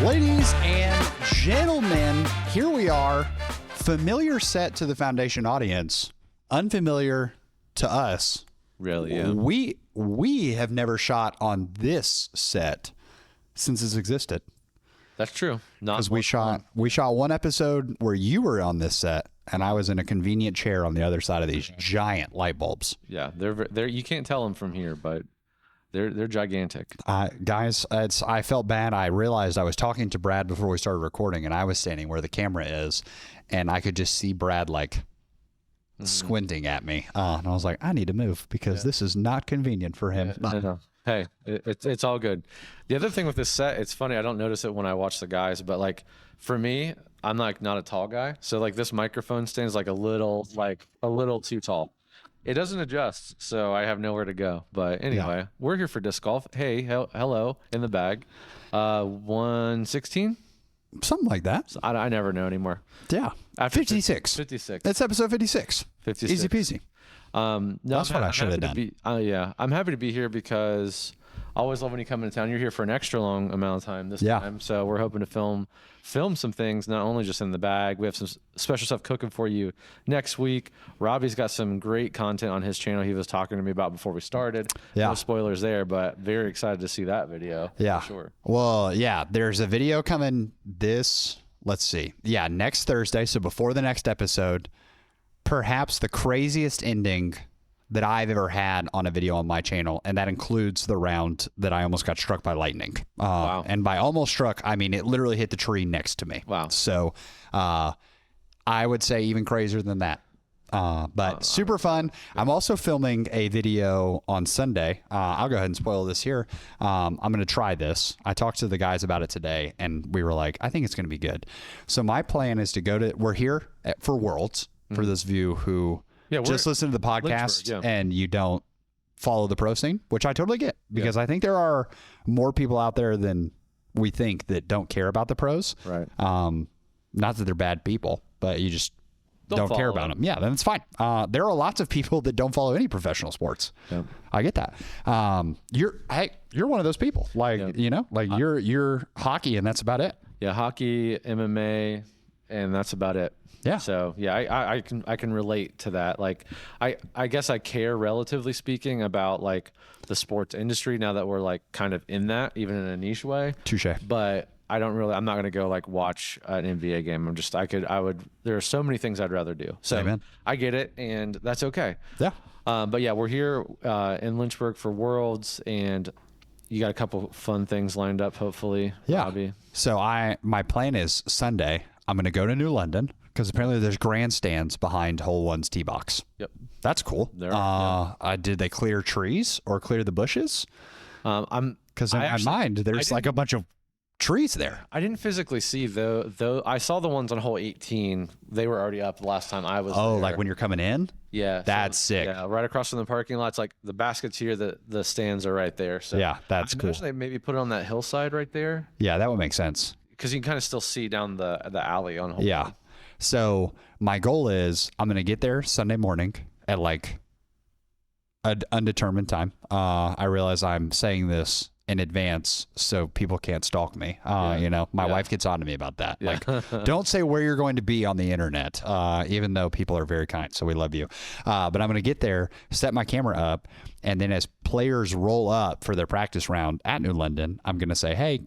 Ladies and gentlemen, here we are. Familiar set to the Foundation audience, unfamiliar to us. Really, yeah. We have never shot on this set since it's existed. That's true. Because we shot one episode where you were on this set, and I was in a convenient chair on the other side of these giant light bulbs. Yeah, they're you can't tell them from here, but they're gigantic. Guys, I felt bad. I realized I was talking to Brad before we started recording, and I was standing where the camera is, and I could just see Brad like squinting at me, and I was like, I need to move because this is not convenient for him. No. Hey, it's all good. The other thing with this set, it's funny. I don't notice it when I watch the guys, but like for me, I'm like not a tall guy, so like this microphone stand is like a little too tall. It doesn't adjust, so I have nowhere to go. But anyway, we're here for disc golf. Hey, hello in the bag. 116? Something like that. I never know anymore. Yeah. 56. 56. That's episode 56. 56. Easy peasy. No, That's what I should have done. Yeah, I'm happy to be here because I always love when you come into town. You're here for an extra long amount of time this time, so we're hoping to film some things, not only just in the bag. We have some special stuff cooking for you next week. Robbie's got some great content on his channel he was talking to me about before we started. Yeah. No spoilers there, but very excited to see that video. Yeah. For sure. Well, yeah, there's a video coming let's see. Yeah, next Thursday, so before the next episode. Perhaps the craziest ending that I've ever had on a video on my channel, and that includes the round that I almost got struck by lightning. Wow. And by almost struck, I mean it literally hit the tree next to me. Wow. So I would say even crazier than that. But super fun. I'm also filming a video on Sunday. I'll go ahead and spoil this here. I'm going to try this. I talked to the guys about it today, and we were like, I think it's going to be good. So my plan is to we're here for Worlds. For those of you who just listen to the podcast and you don't follow the pro scene, which I totally get because I think there are more people out there than we think that don't care about the pros. Right. Not that they're bad people, but you just don't care about them. Yeah, then it's fine. There are lots of people that don't follow any professional sports. Yeah. I get that. You're one of those people. Like you're hockey and that's about it. Yeah, hockey, MMA, and that's about it. Yeah. So yeah, I can relate to that. Like I guess I care relatively speaking about like the sports industry now that we're like kind of in that, even in a niche way. Touche. But I'm not gonna go like watch an NBA game. There are so many things I'd rather do. So Amen. I get it, and that's okay. Yeah. But yeah, we're here in Lynchburg for Worlds, and you got a couple fun things lined up, hopefully. Yeah. Robbie. So my plan is Sunday. I'm going to go to New London because apparently there's grandstands behind Hole 1's tee box. Yep. That's cool. Did they clear trees or clear the bushes? Because in my mind, there's like a bunch of trees there. I didn't physically see though. I saw the ones on hole 18. They were already up the last time I was there. Like when you're coming in? Yeah. That's sick. Yeah, right across from the parking lot. It's like the baskets here, the stands are right there. So yeah, that's cool. They maybe put it on that hillside right there. Yeah, that would make sense. Because you can kind of still see down the alley on hole 1. So my goal is I'm going to get there Sunday morning at like an undetermined time. I realize I'm saying this in advance so people can't stalk me. My wife gets on to me about that. Like, don't say where you're going to be on the internet, even though people are very kind. So we love you. But I'm going to get there, set my camera up, and then as players roll up for their practice round at New London, I'm going to say, hey,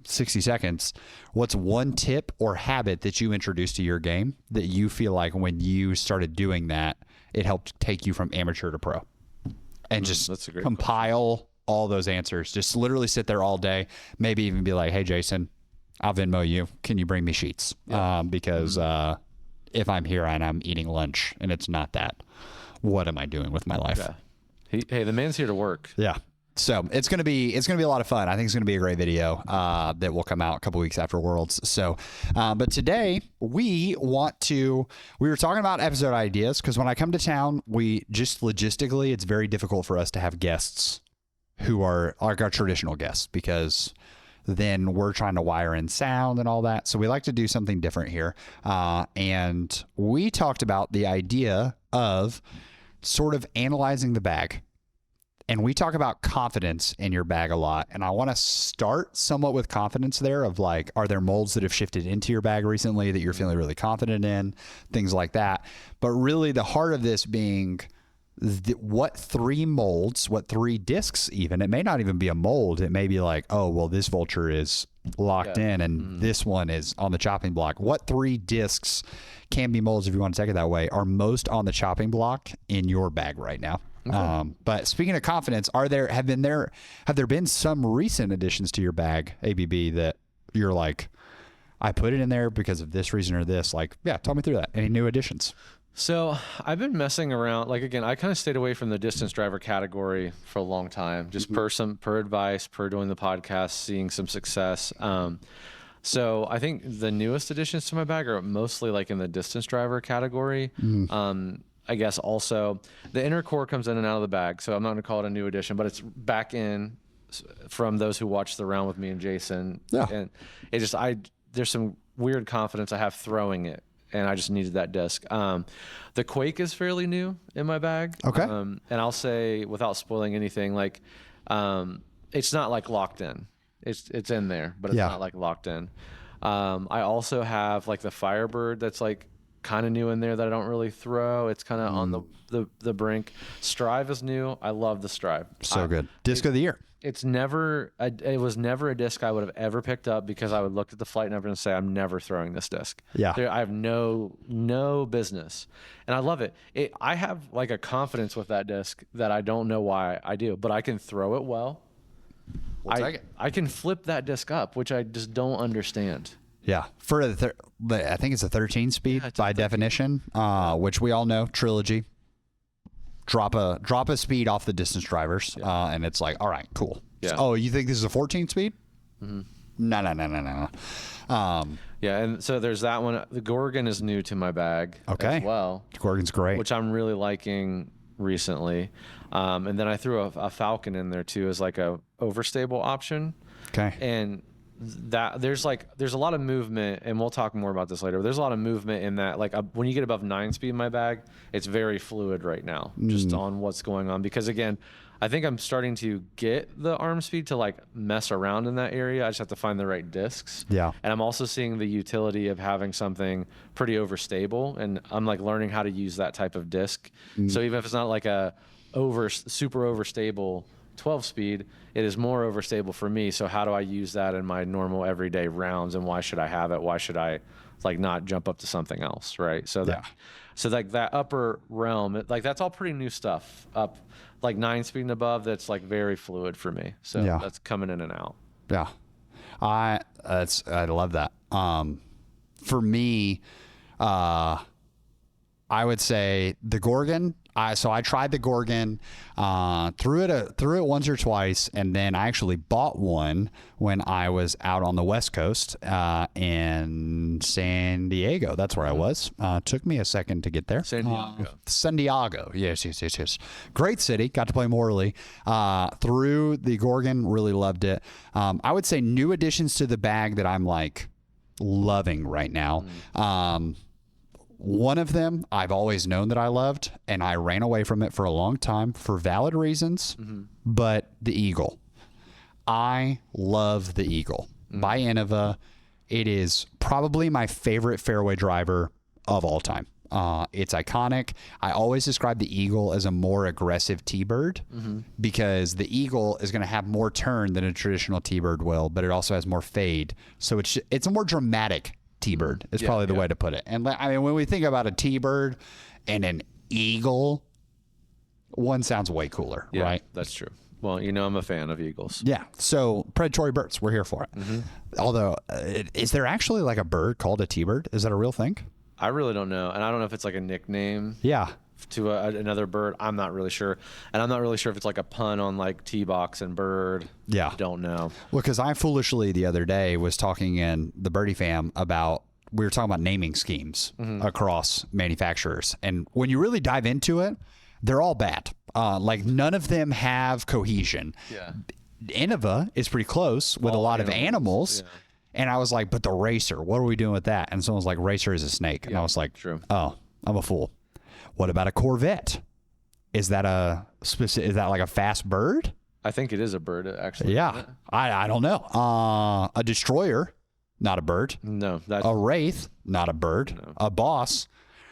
60 seconds. What's one tip or habit that you introduced to your game that you feel like when you started doing that, it helped take you from amateur to pro? And just compile all those answers. Just literally sit there all day. Maybe even be like, hey, Jason, I'll Venmo you. Can you bring me sheets? Yeah. Because if I'm here and I'm eating lunch and it's not that, what am I doing with my life? Yeah. Hey, the man's here to work. Yeah. So it's gonna be a lot of fun. I think it's gonna be a great video that will come out a couple weeks after Worlds. So, but today we were talking about episode ideas because when I come to town, we just logistically, it's very difficult for us to have guests who are like our traditional guests because then we're trying to wire in sound and all that. So we like to do something different here. And we talked about the idea of sort of analyzing the bag And we talk about confidence in your bag a lot. And I want to start somewhat with confidence there of like, are there molds that have shifted into your bag recently that you're feeling really confident in? Things like that. But really the heart of this being what 3 molds, what 3 discs even, it may not even be a mold. It may be like, oh, well, this vulture is locked in and this one is on the chopping block. What 3 discs can be molds, if you want to take it that way, are most on the chopping block in your bag right now? Okay. But speaking of confidence, have there been some recent additions to your bag, ABB, that you're like, I put it in there because of this reason or this? Like, yeah, talk me through that. Any new additions? So I've been messing around. Like, again, I kind of stayed away from the distance driver category for a long time, just per advice, per doing the podcast, seeing some success. So I think the newest additions to my bag are mostly like in the distance driver category. I guess also the inner core comes in and out of the bag. So I'm not going to call it a new addition, but it's back in from those who watched the round with me and Jason. Yeah. And it just, there's some weird confidence I have throwing it, and I just needed that disc. The Quake is fairly new in my bag. Okay. And I'll say, without spoiling anything, like, it's not like locked in. It's in there, but it's not like locked in. I also have like the Firebird that's like kind of new in there that I don't really throw. It's kind of on the brink. Strive is new. I love the Strive. So good. Disc of the year. It was never a disc I would have ever picked up because I would look at the flight number and say, I'm never throwing this disc. Yeah. I have no business. And I love it. I have like a confidence with that disc that I don't know why I do, but I can throw it well. I can flip that disc up, which I just don't understand. Yeah, for I think it's a 13 speed by definition, which we all know. Trilogy, drop a speed off the distance drivers, and it's like, all right, cool. Yeah. So, oh, you think this is a 14 speed? No. Yeah, and so there's that one. The Gorgon is new to my bag as well. Gorgon's great, which I'm really liking recently. And then I threw a Falcon in there too as like a overstable option. Okay. And that there's a lot of movement, and we'll talk more about this later, but there's a lot of movement in that. Like when you get above 9 speed in my bag, it's very fluid right now, just on what's going on. Because again, I think I'm starting to get the arm speed to like mess around in that area. I just have to find the right discs. Yeah. And I'm also seeing the utility of having something pretty overstable, and I'm like learning how to use that type of disc. So even if it's not like a super overstable 12 speed, it is more overstable for me. So how do I use that in my normal everyday rounds, and why should I have it? Why should I like not jump up to something else, right? So like that upper realm, like that's all pretty new stuff. Up like 9 speed and above, that's like very fluid for me. So that's coming in and out. Yeah. I love that. For me, I would say the Gorgon. So I tried the Gorgon, threw it once or twice, and then I actually bought one when I was out on the West Coast in San Diego. That's where I was. Took me a second to get there. San Diego. Yes. Great city. Got to play Morley. Threw the Gorgon. Really loved it. I would say new additions to the bag that I'm like loving right now. One of them I've always known that I loved, and I ran away from it for a long time for valid reasons, but the Eagle. I love the Eagle by Innova. It is probably my favorite fairway driver of all time. It's iconic. I always describe the Eagle as a more aggressive T-bird because the Eagle is going to have more turn than a traditional T-bird will, but it also has more fade. So it's a more dramatic T-bird is probably the way to put it. And I mean, when we think about a T-bird and an Eagle, one sounds way cooler, right? That's true. Well, you know, I'm a fan of Eagles. Yeah. So predatory birds, we're here for it. Although, is there actually like a bird called a T-bird? Is that a real thing? I really don't know. And I don't know if it's like a nickname. Yeah. To another bird. I'm not really sure. And I'm not really sure if it's like a pun on like T-box and bird. Yeah. Don't know. Well, because I foolishly the other day was talking in the Birdie Fam about, we were talking about naming schemes across manufacturers. And when you really dive into it, they're all bad. Like none of them have cohesion. Yeah. Innova is pretty close with a lot of animals. Yeah. And I was like, but the Racer, what are we doing with that? And someone was like, Racer is a snake. And I was like, true. Oh, I'm a fool. What about a Corvette? Is that a specific? Is that like a fast bird? I think it is a bird, actually. Yeah, I don't know. A destroyer, not a bird. No, that's A wraith, not a bird. No. A boss.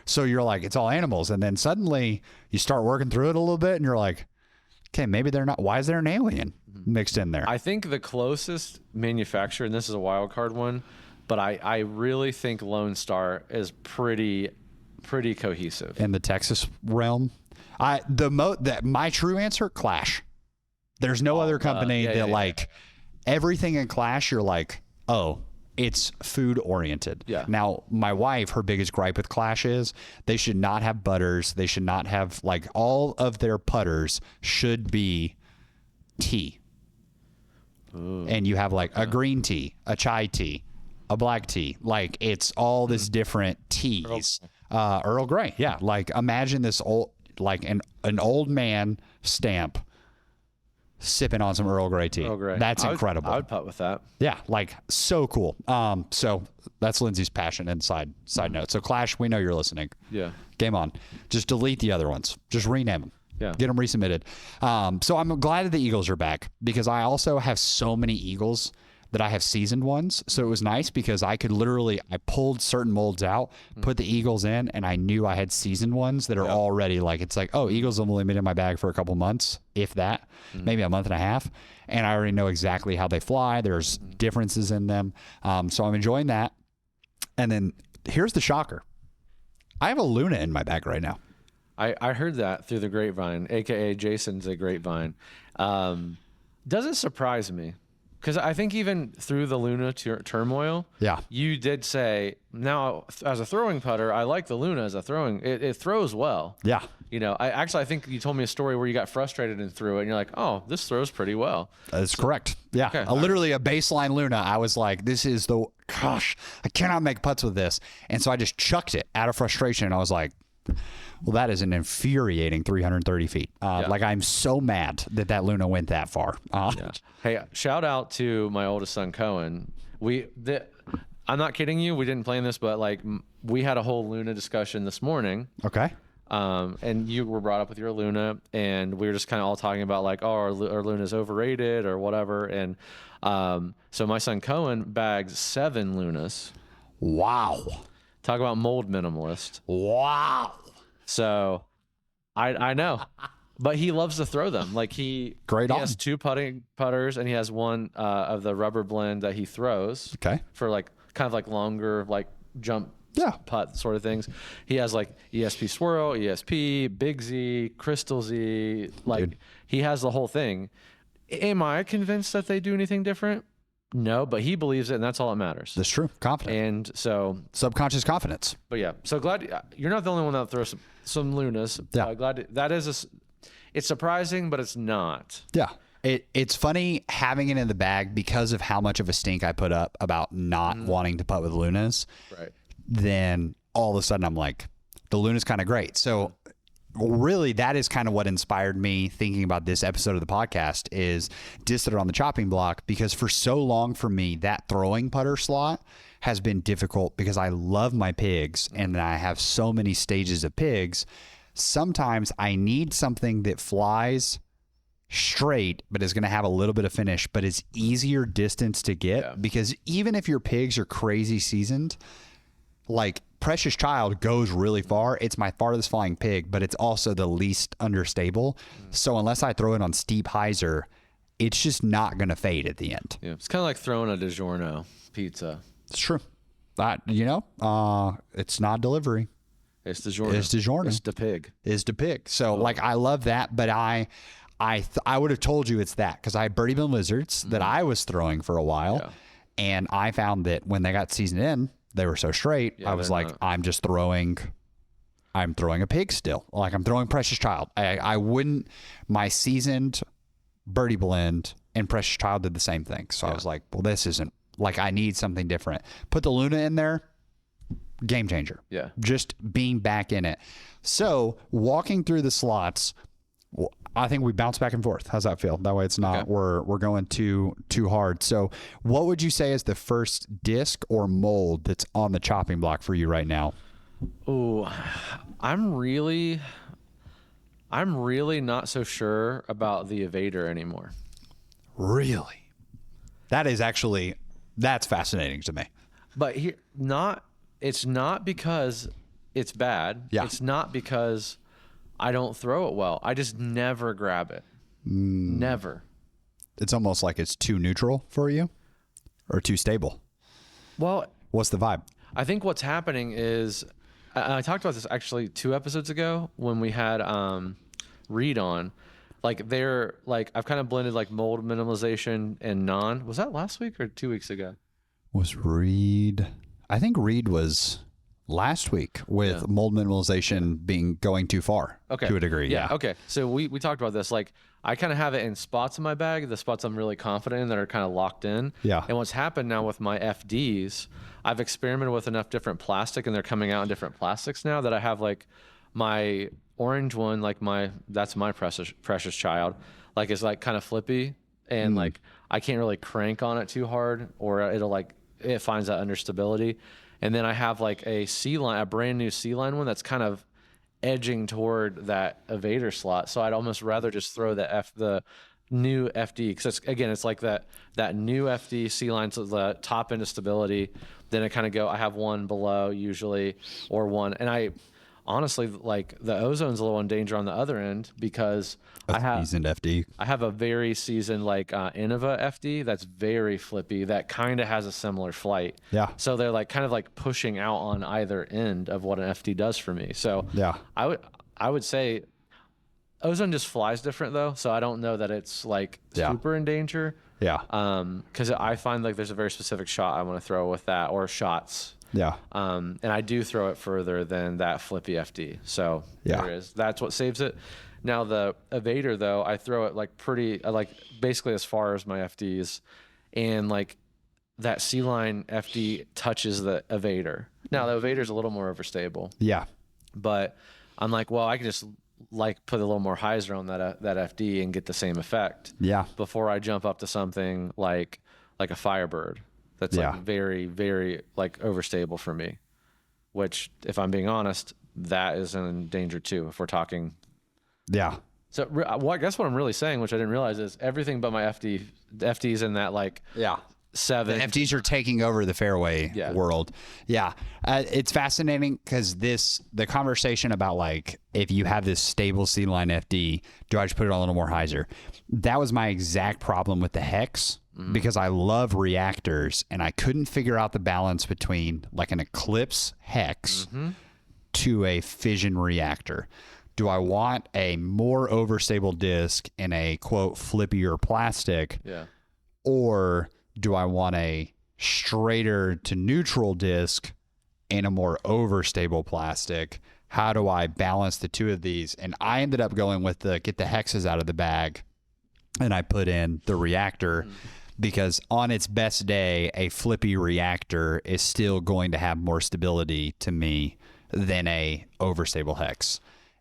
So you're like, it's all animals, and then suddenly you start working through it a little bit, and you're like, okay, maybe they're not. Why is there an alien mixed in there? I think the closest manufacturer, and this is a wild card one, but I really think Lone Star is pretty cohesive. In the Texas realm, my true answer, Clash. There's no other company that like everything in Clash. You're like, oh, it's food oriented. Yeah. Now, my wife, her biggest gripe with Clash is they should not have butters. They should not have like all of their putters should be tea. Ooh, and you have like a green tea, a chai tea, a black tea. Like it's all this different teas. Earl Grey. Yeah. Like imagine this old, like an old man stamp sipping on some Earl Grey tea. Earl Grey. That's incredible. I would putt with that. Yeah, like so cool. So that's Lindsay's passion and side note. So Clash, we know you're listening. Yeah. Game on. Just delete the other ones. Just rename them. Yeah. Get them resubmitted. So I'm glad that the Eagles are back because I also have so many Eagles that I have seasoned ones. So it was nice because I could literally, I pulled certain molds out, put the Eagles in, and I knew I had seasoned ones that are already like, it's like, oh, Eagles have only been in my bag for a couple months, if that, maybe a month and a half. And I already know exactly how they fly. There's differences in them. So I'm enjoying that. And then here's the shocker. I have a Luna in my bag right now. I heard that through the grapevine, AKA Jason's a grapevine. Doesn't surprise me. Because I think even through the Luna turmoil, you did say, now as a throwing putter, I like the Luna as a throwing. It throws well. Yeah. You know, I think you told me a story where you got frustrated and threw it, and you're like, oh, this throws pretty well. That's correct. Yeah. Okay. Literally a baseline Luna. I was like, gosh, I cannot make putts with this. And so I just chucked it out of frustration. And I was like, well, that is an infuriating 330 feet. Like, I'm so mad that Luna went that far. Hey, shout out to my oldest son, Cohen. I'm not kidding you. We didn't plan this, but like we had a whole Luna discussion this morning. Okay. And you were brought up with your Luna, and we were just kind of all talking about like, oh, our Luna's overrated or whatever. And so my son Cohen bagged 7 Lunas. Wow. Talk about mold minimalist. Wow. So I know, but he loves to throw them. Like he has 2 putters, and he has one of the rubber blend that he throws. Okay. For like kind of like longer like jump putt sort of things. He has like ESP Swirl, ESP, Big Z, Crystal Z. Like he has the whole thing. Am I convinced that they do anything different? No, but he believes it, and that's all that matters. That's true. Confident. And so subconscious confidence. But yeah, so glad you're not the only one that throws some Lunas. Yeah, glad that is it's surprising, but it's not. Yeah, it's funny having it in the bag because of how much of a stink I put up about not wanting to putt with Lunas. Right. Then all of a sudden I'm like, the Luna's kind of great. So really, that is kind of what inspired me thinking about this episode of the podcast is Disted on the chopping block, because for so long for me, that throwing putter slot has been difficult because I love my pigs and I have so many stages of pigs. Sometimes I need something that flies straight, but is going to have a little bit of finish, but it's easier distance to get because even if your pigs are crazy seasoned, like Precious Child goes really far. It's my farthest flying pig, but it's also the least understable. So unless I throw it on steep Hyzer, it's just not going to fade at the end. Yeah, it's kind of like throwing a DiGiorno pizza. It's true. It's not delivery. It's DiGiorno. It's DiGiorno. It's the pig. It's the pig. So like I love that, but I would have told you it's that because I had Birdie Bin Lizards that I was throwing for a while, and I found that when they got seasoned in, they were so straight. I was like, I'm throwing a pig still. Like I'm throwing Precious Child. I wouldn't, my seasoned Birdie Blend and Precious Child did the same thing. So I was like, well, this isn't, like I need something different. Put the Luna in there, game changer. Yeah. Just being back in it. So walking through the slots, I think we bounce back and forth. How's that feel? That way it's not we're going too hard. So what would you say is the first disc or mold that's on the chopping block for you right now? Oh, I'm really I'm really not so sure about the evader anymore. Really? That's fascinating to me. But it's not because it's bad. Yeah. It's not because I don't throw it well. I just never grab it. Never. It's almost like it's too neutral for you or too stable. Well, What's the vibe? I think what's happening is I talked about this actually 2 episodes ago when we had Reed on. Like I've kind of blended like mold minimalization and non. Was that last week or 2 weeks ago? Was Reed? I think Reed was last week with mold minimalization going too far to a degree. Yeah. Okay. So we talked about this. Like I kind of have it in spots in my bag, the spots I'm really confident in that are kind of locked in. Yeah. And what's happened now with my FDs, I've experimented with enough different plastic and they're coming out in different plastics now that I have like my orange one, like that's my precious child, like is like kind of flippy and like I can't really crank on it too hard or it finds that understability. And then I have like a brand new C-line one that's kind of edging toward that evader slot. So I'd almost rather just throw the new FD because it's like that new FD C-line to the top end of stability. Then I kind of I have one below usually or one. And I honestly like the ozone's a little in danger on the other end because I have seasoned FD. I have a very seasoned like Innova FD that's very flippy that kind of has a similar flight. Yeah. So they're like kind of like pushing out on either end of what an FD does for me. So Yeah. I would say ozone just flies different though. So I don't know that it's like super in danger. Yeah. Because I find like there's a very specific shot I want to throw with that or shots. Yeah. And I do throw it further than that flippy FD. So there is. That's what saves it. Now the evader though, I throw it like basically as far as my FDs, and like that C-line FD touches the evader. Now the evader's a little more overstable. Yeah. But I'm like, well, I can just like put a little more Hyzer on that FD and get the same effect. Yeah. Before I jump up to something like a Firebird that's like very, very like overstable for me. Which, if I'm being honest, that is in danger too. If we're talking. Yeah. So I guess what I'm really saying, which I didn't realize, is everything but my FD's in that like 7. The FDs are taking over the fairway world. Yeah. It's fascinating because the conversation about like, if you have this stable C-line FD, do I just put it on a little more Hyzer? That was my exact problem with the Hex because I love reactors and I couldn't figure out the balance between like an Eclipse Hex to a fission reactor. Do I want a more overstable disc in a quote flippier plastic? Yeah. Or do I want a straighter to neutral disc in a more overstable plastic? How do I balance the two of these? And I ended up going with get the hexes out of the bag and I put in the reactor because on its best day, a flippy reactor is still going to have more stability to me than a overstable hex.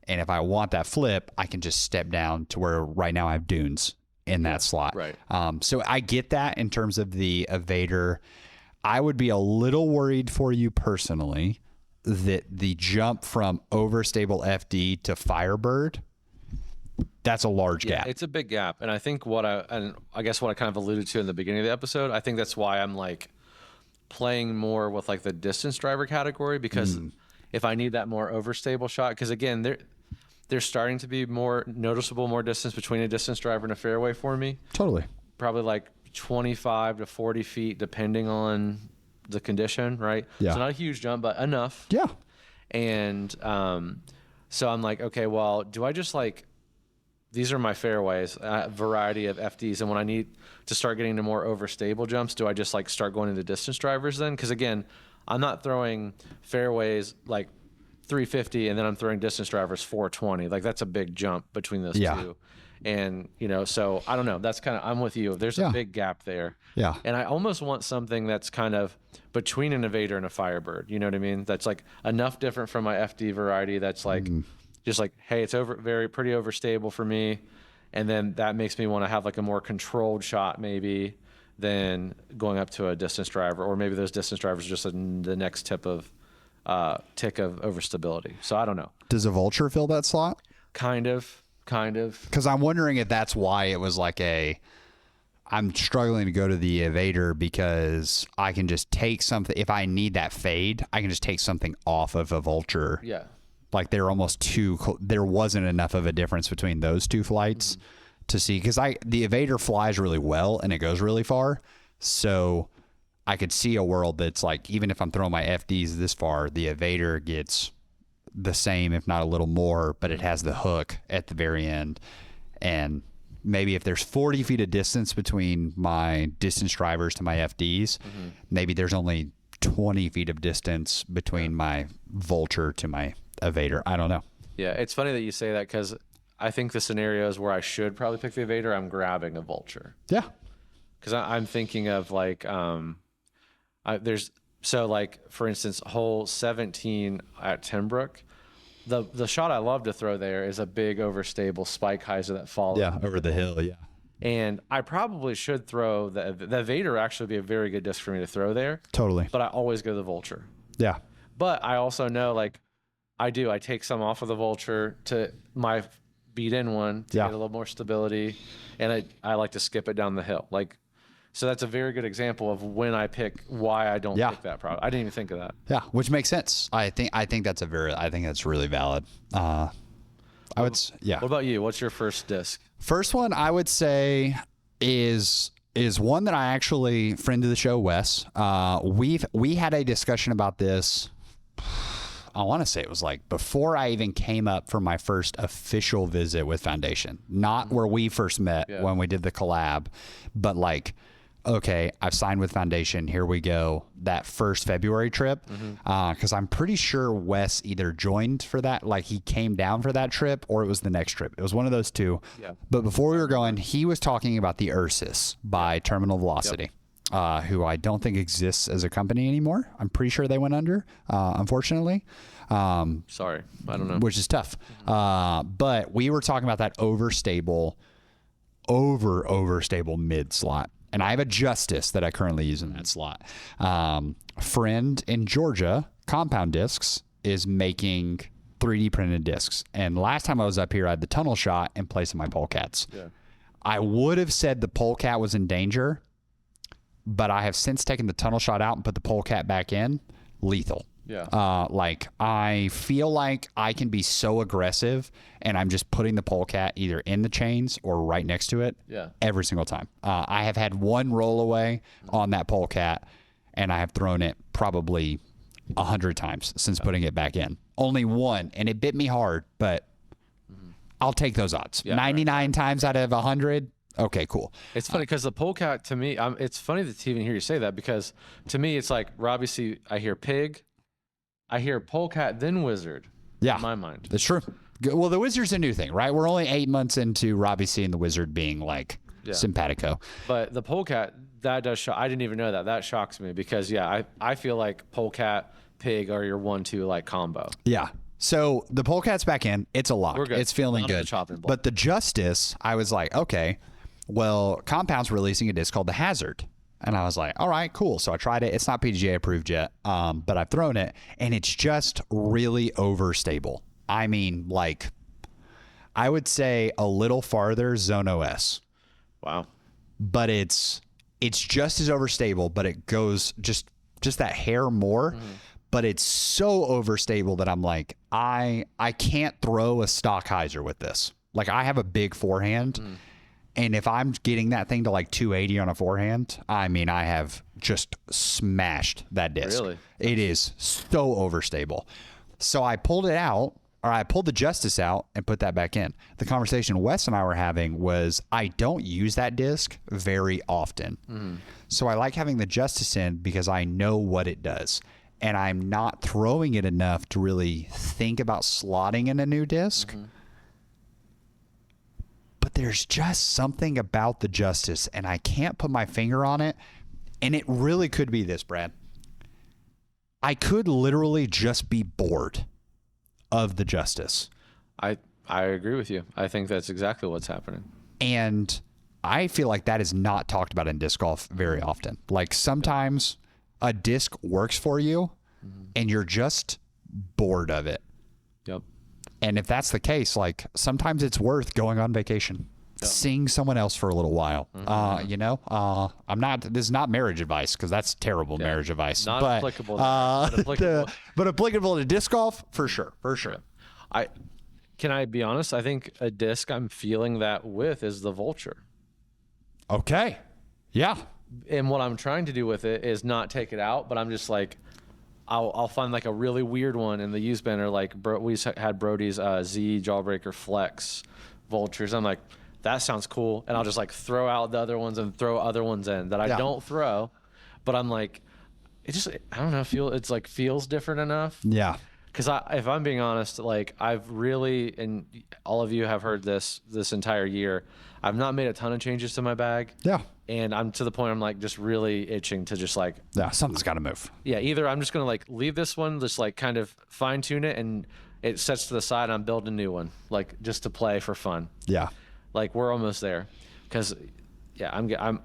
And if I want that flip, I can just step down to where right now I have dunes in that slot. Right. So I get that in terms of the evader. I would be a little worried for you personally that the jump from overstable FD to Firebird, that's a large gap. It's a big gap. And I think what I kind of alluded to in the beginning of the episode, I think that's why I'm like playing more with like the distance driver category because if I need that more overstable shot, because again, there's starting to be more distance between a distance driver and a fairway for me. Totally. Probably like 25 to 40 feet, depending on the condition, right? Yeah. So not a huge jump, but enough. Yeah. And so I'm like, okay, well, do I just like, these are my fairways, variety of FDs. And when I need to start getting to more overstable jumps, do I just like start going into distance drivers then? Because again, I'm not throwing fairways like 350 and then I'm throwing distance drivers 420. Like that's a big jump between those two. And, so I don't know. That's kind of, I'm with you. There's a big gap there. Yeah. And I almost want something that's kind of between an evader and a Firebird. You know what I mean? That's like enough different from my FD variety. That's like, just like, hey, it's pretty overstable for me. And then that makes me want to have like a more controlled shot maybe than going up to a distance driver, or maybe those distance drivers are just the next tick of overstability. So I don't know. Does a Vulture fill that slot? Kind of. Because I'm wondering if that's why it was like I'm struggling to go to the evader because I can just take something. If I need that fade, I can just take something off of a vulture. Yeah. Like they're almost there wasn't enough of a difference between those two flights to see. Because the evader flies really well and it goes really far. So I could see a world that's like, even if I'm throwing my FDs this far, the evader gets the same, if not a little more, but it has the hook at the very end. And maybe if there's 40 feet of distance between my distance drivers to my FDs, maybe there's only 20 feet of distance between my vulture to my evader. I don't know. Yeah, it's funny that you say that because I think the scenarios where I should probably pick the evader, I'm grabbing a vulture. Yeah. Because I'm thinking of like, for instance, hole 17 at Timbrook. The shot I love to throw there is a big overstable spike hyzer that follows. Yeah, over the hill. Yeah. And I probably should throw the evader. Actually, be a very good disc for me to throw there. Totally. But I always go to the vulture. Yeah. But I also know, like, I take some off of the vulture to my beat in one to get a little more stability, and I like to skip it down the hill. Like, so that's a very good example of when I pick why I don't pick that product. I didn't even think of that. Yeah, which makes sense. I think that's really valid. What about you? What's your first disc? First one I would say is one that I actually, friend of the show, Wes. We had a discussion about this. I want to say it was like before I even came up for my first official visit with Foundation, not where we first met when we did the collab, but like, okay, I've signed with Foundation. Here we go. That first February trip. Because I'm pretty sure Wes either joined for that, like he came down for that trip, or it was the next trip. It was one of those two. Yeah. But before we were going, he was talking about the Ursus by Terminal Velocity, who I don't think exists as a company anymore. I'm pretty sure they went under, unfortunately. Sorry, I don't know. Which is tough. But we were talking about that overstable mid slot. And I have a Justice that I currently use in that slot. Friend in Georgia, Compound Discs, is making 3D printed discs. And last time I was up here, I had the tunnel shot in place of my polecats. Yeah. I would have said the polecat was in danger, but I have since taken the tunnel shot out and put the polecat back in. Lethal. Yeah. Like I feel like I can be so aggressive, and I'm just putting the polecat either in the chains or right next to it. Yeah. Every single time. I have had one roll away on that polecat, and I have thrown it probably 100 times since putting it back in. Only one, and it bit me hard, but I'll take those odds. 99 times out of 100. Okay, cool. It's funny because the polecat to me, it's funny to even hear you say that, because to me it's like Robbie C. I hear pig. I hear polecat, then wizard. Yeah. In my mind. That's true. Well, the wizard's a new thing, right? We're only 8 months into Robbie C and the wizard being like simpatico. But the polecat, that does shock. I didn't even know that. That shocks me because, I feel like polecat, pig are your 1-2 like combo. Yeah. So the polecat's back in. It's a lock. We're good. It's feeling good. But the Justice, I was like, okay, well, Compound's releasing a disc called the Hyzer. And I was like, all right, cool. So I tried it. It's not PGA approved yet, but I've thrown it, and it's just really overstable. I mean, like, I would say a little farther Zone OS. Wow. But it's just as overstable, but it goes just that hair more. But it's so overstable that I'm like, I can't throw a stock Hyzer with this. Like, I have a big forehand. And if I'm getting that thing to like 280 on a forehand, I mean, I have just smashed that disc. Really? It is so overstable. So I pulled it out, or I pulled the Justice out and put that back in. The conversation Wes and I were having was I don't use that disc very often. So I like having the Justice in because I know what it does. And I'm not throwing it enough to really think about slotting in a new disc. But there's just something about the Justice, and I can't put my finger on it. And it really could be this, Brad. I could literally just be bored of the Justice. I agree with you. I think that's exactly what's happening. And I feel like that is not talked about in disc golf very often. Like sometimes a disc works for you, and you're just bored of it. Yep. And if that's the case, like sometimes it's worth going on vacation, seeing someone else for a little while. You know, this is not marriage advice because that's terrible marriage advice. Not but, applicable there, but applicable. but applicable to disc golf for sure. For sure. Can I be honest? I think a disc I'm feeling that with is the Vulture. Okay. Yeah. And what I'm trying to do with it is not take it out, but I'm just like, I'll find like a really weird one in the used bin, or like we just had Brody's Z Jawbreaker Flex Vultures. I'm like, that sounds cool, and I'll just like throw out the other ones and throw other ones in that I don't throw, but I'm like, I don't know, feels different enough. Yeah. Because if I'm being honest, like I've really, and all of you have heard this entire year, I've not made a ton of changes to my bag. Yeah. And I'm to the point I'm like just really itching to just like, Yeah, something's got to move. yeah, either I'm just going to like leave this one, just like kind of fine tune it, and it sets to the side, and I'm building a new one, like just to play for fun. Yeah. Like we're almost there. Because yeah,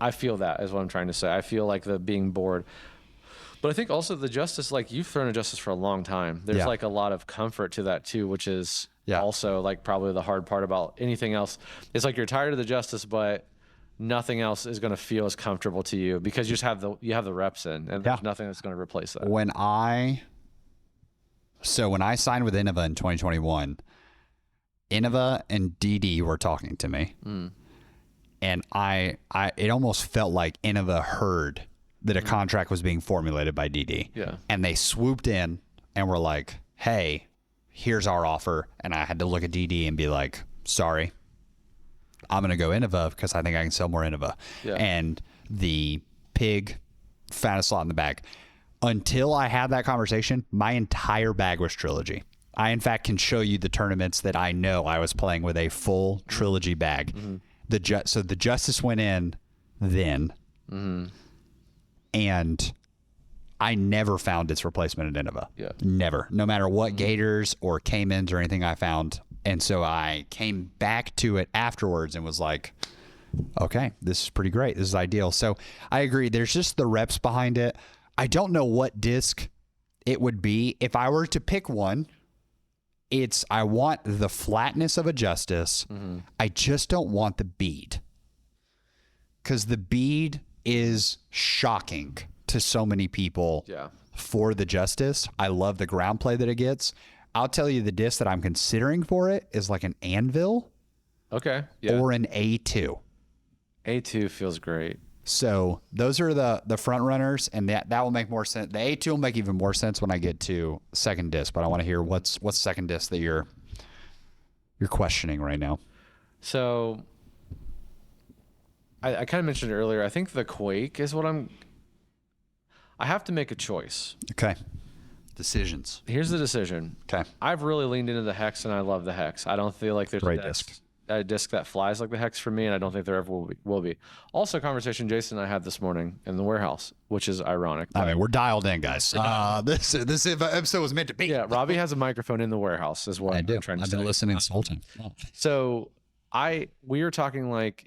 I feel that is what I'm trying to say. I feel like the being bored. But I think also the Justice, like you've thrown a Justice for a long time. There's like a lot of comfort to that too, which is also like probably the hard part about anything else. It's like you're tired of the Justice, but nothing else is going to feel as comfortable to you because you just have the reps in, and there's nothing that's going to replace that. When I signed with Innova in 2021, Innova and DD were talking to me, and it almost felt like Innova heard that a contract was being formulated by DD. Yeah. And they swooped in and were like, hey, here's our offer. And I had to look at DD and be like, sorry, I'm going to go Innova because I think I can sell more Innova. Yeah. And the pig found a slot in the bag. Until I had that conversation, my entire bag was Trilogy. I, in fact, can show you the tournaments that I know I was playing with a full Trilogy bag. So the Justice went in then. And I never found its replacement at Innova. Yeah. Never. No matter what Gators or Caymans or anything I found. And so I came back to it afterwards and was like, okay, this is pretty great. This is ideal. So I agree. There's just the reps behind it. I don't know what disc it would be. If I were to pick one, I want the flatness of a Justice. I just don't want the bead. Because the bead is shocking to so many people for the Justice. I love the ground play that it gets. I'll tell you the disc that I'm considering for it is like an Anvil Okay. Yeah. or an A2. A2 feels great. So those are the front runners, and that will make more sense. The A2 will make even more sense when I get to second disc, but I want to hear what's second disc that you're questioning right now. So I kind of mentioned it earlier. I think the Quake is what I have to make a choice. Okay. Decisions. Here's the decision. Okay. I've really leaned into the Hex, and I love the Hex. I don't feel like there's Great a disc that flies like the Hex for me, and I don't think there ever will be. Also, a conversation Jason and I had this morning in the warehouse, which is ironic. I mean, we're dialed in, guys. This episode was meant to be. Yeah, Robbie has a microphone in the warehouse, is what I'm trying to say. I've been listening this whole time. Oh. So we were talking like,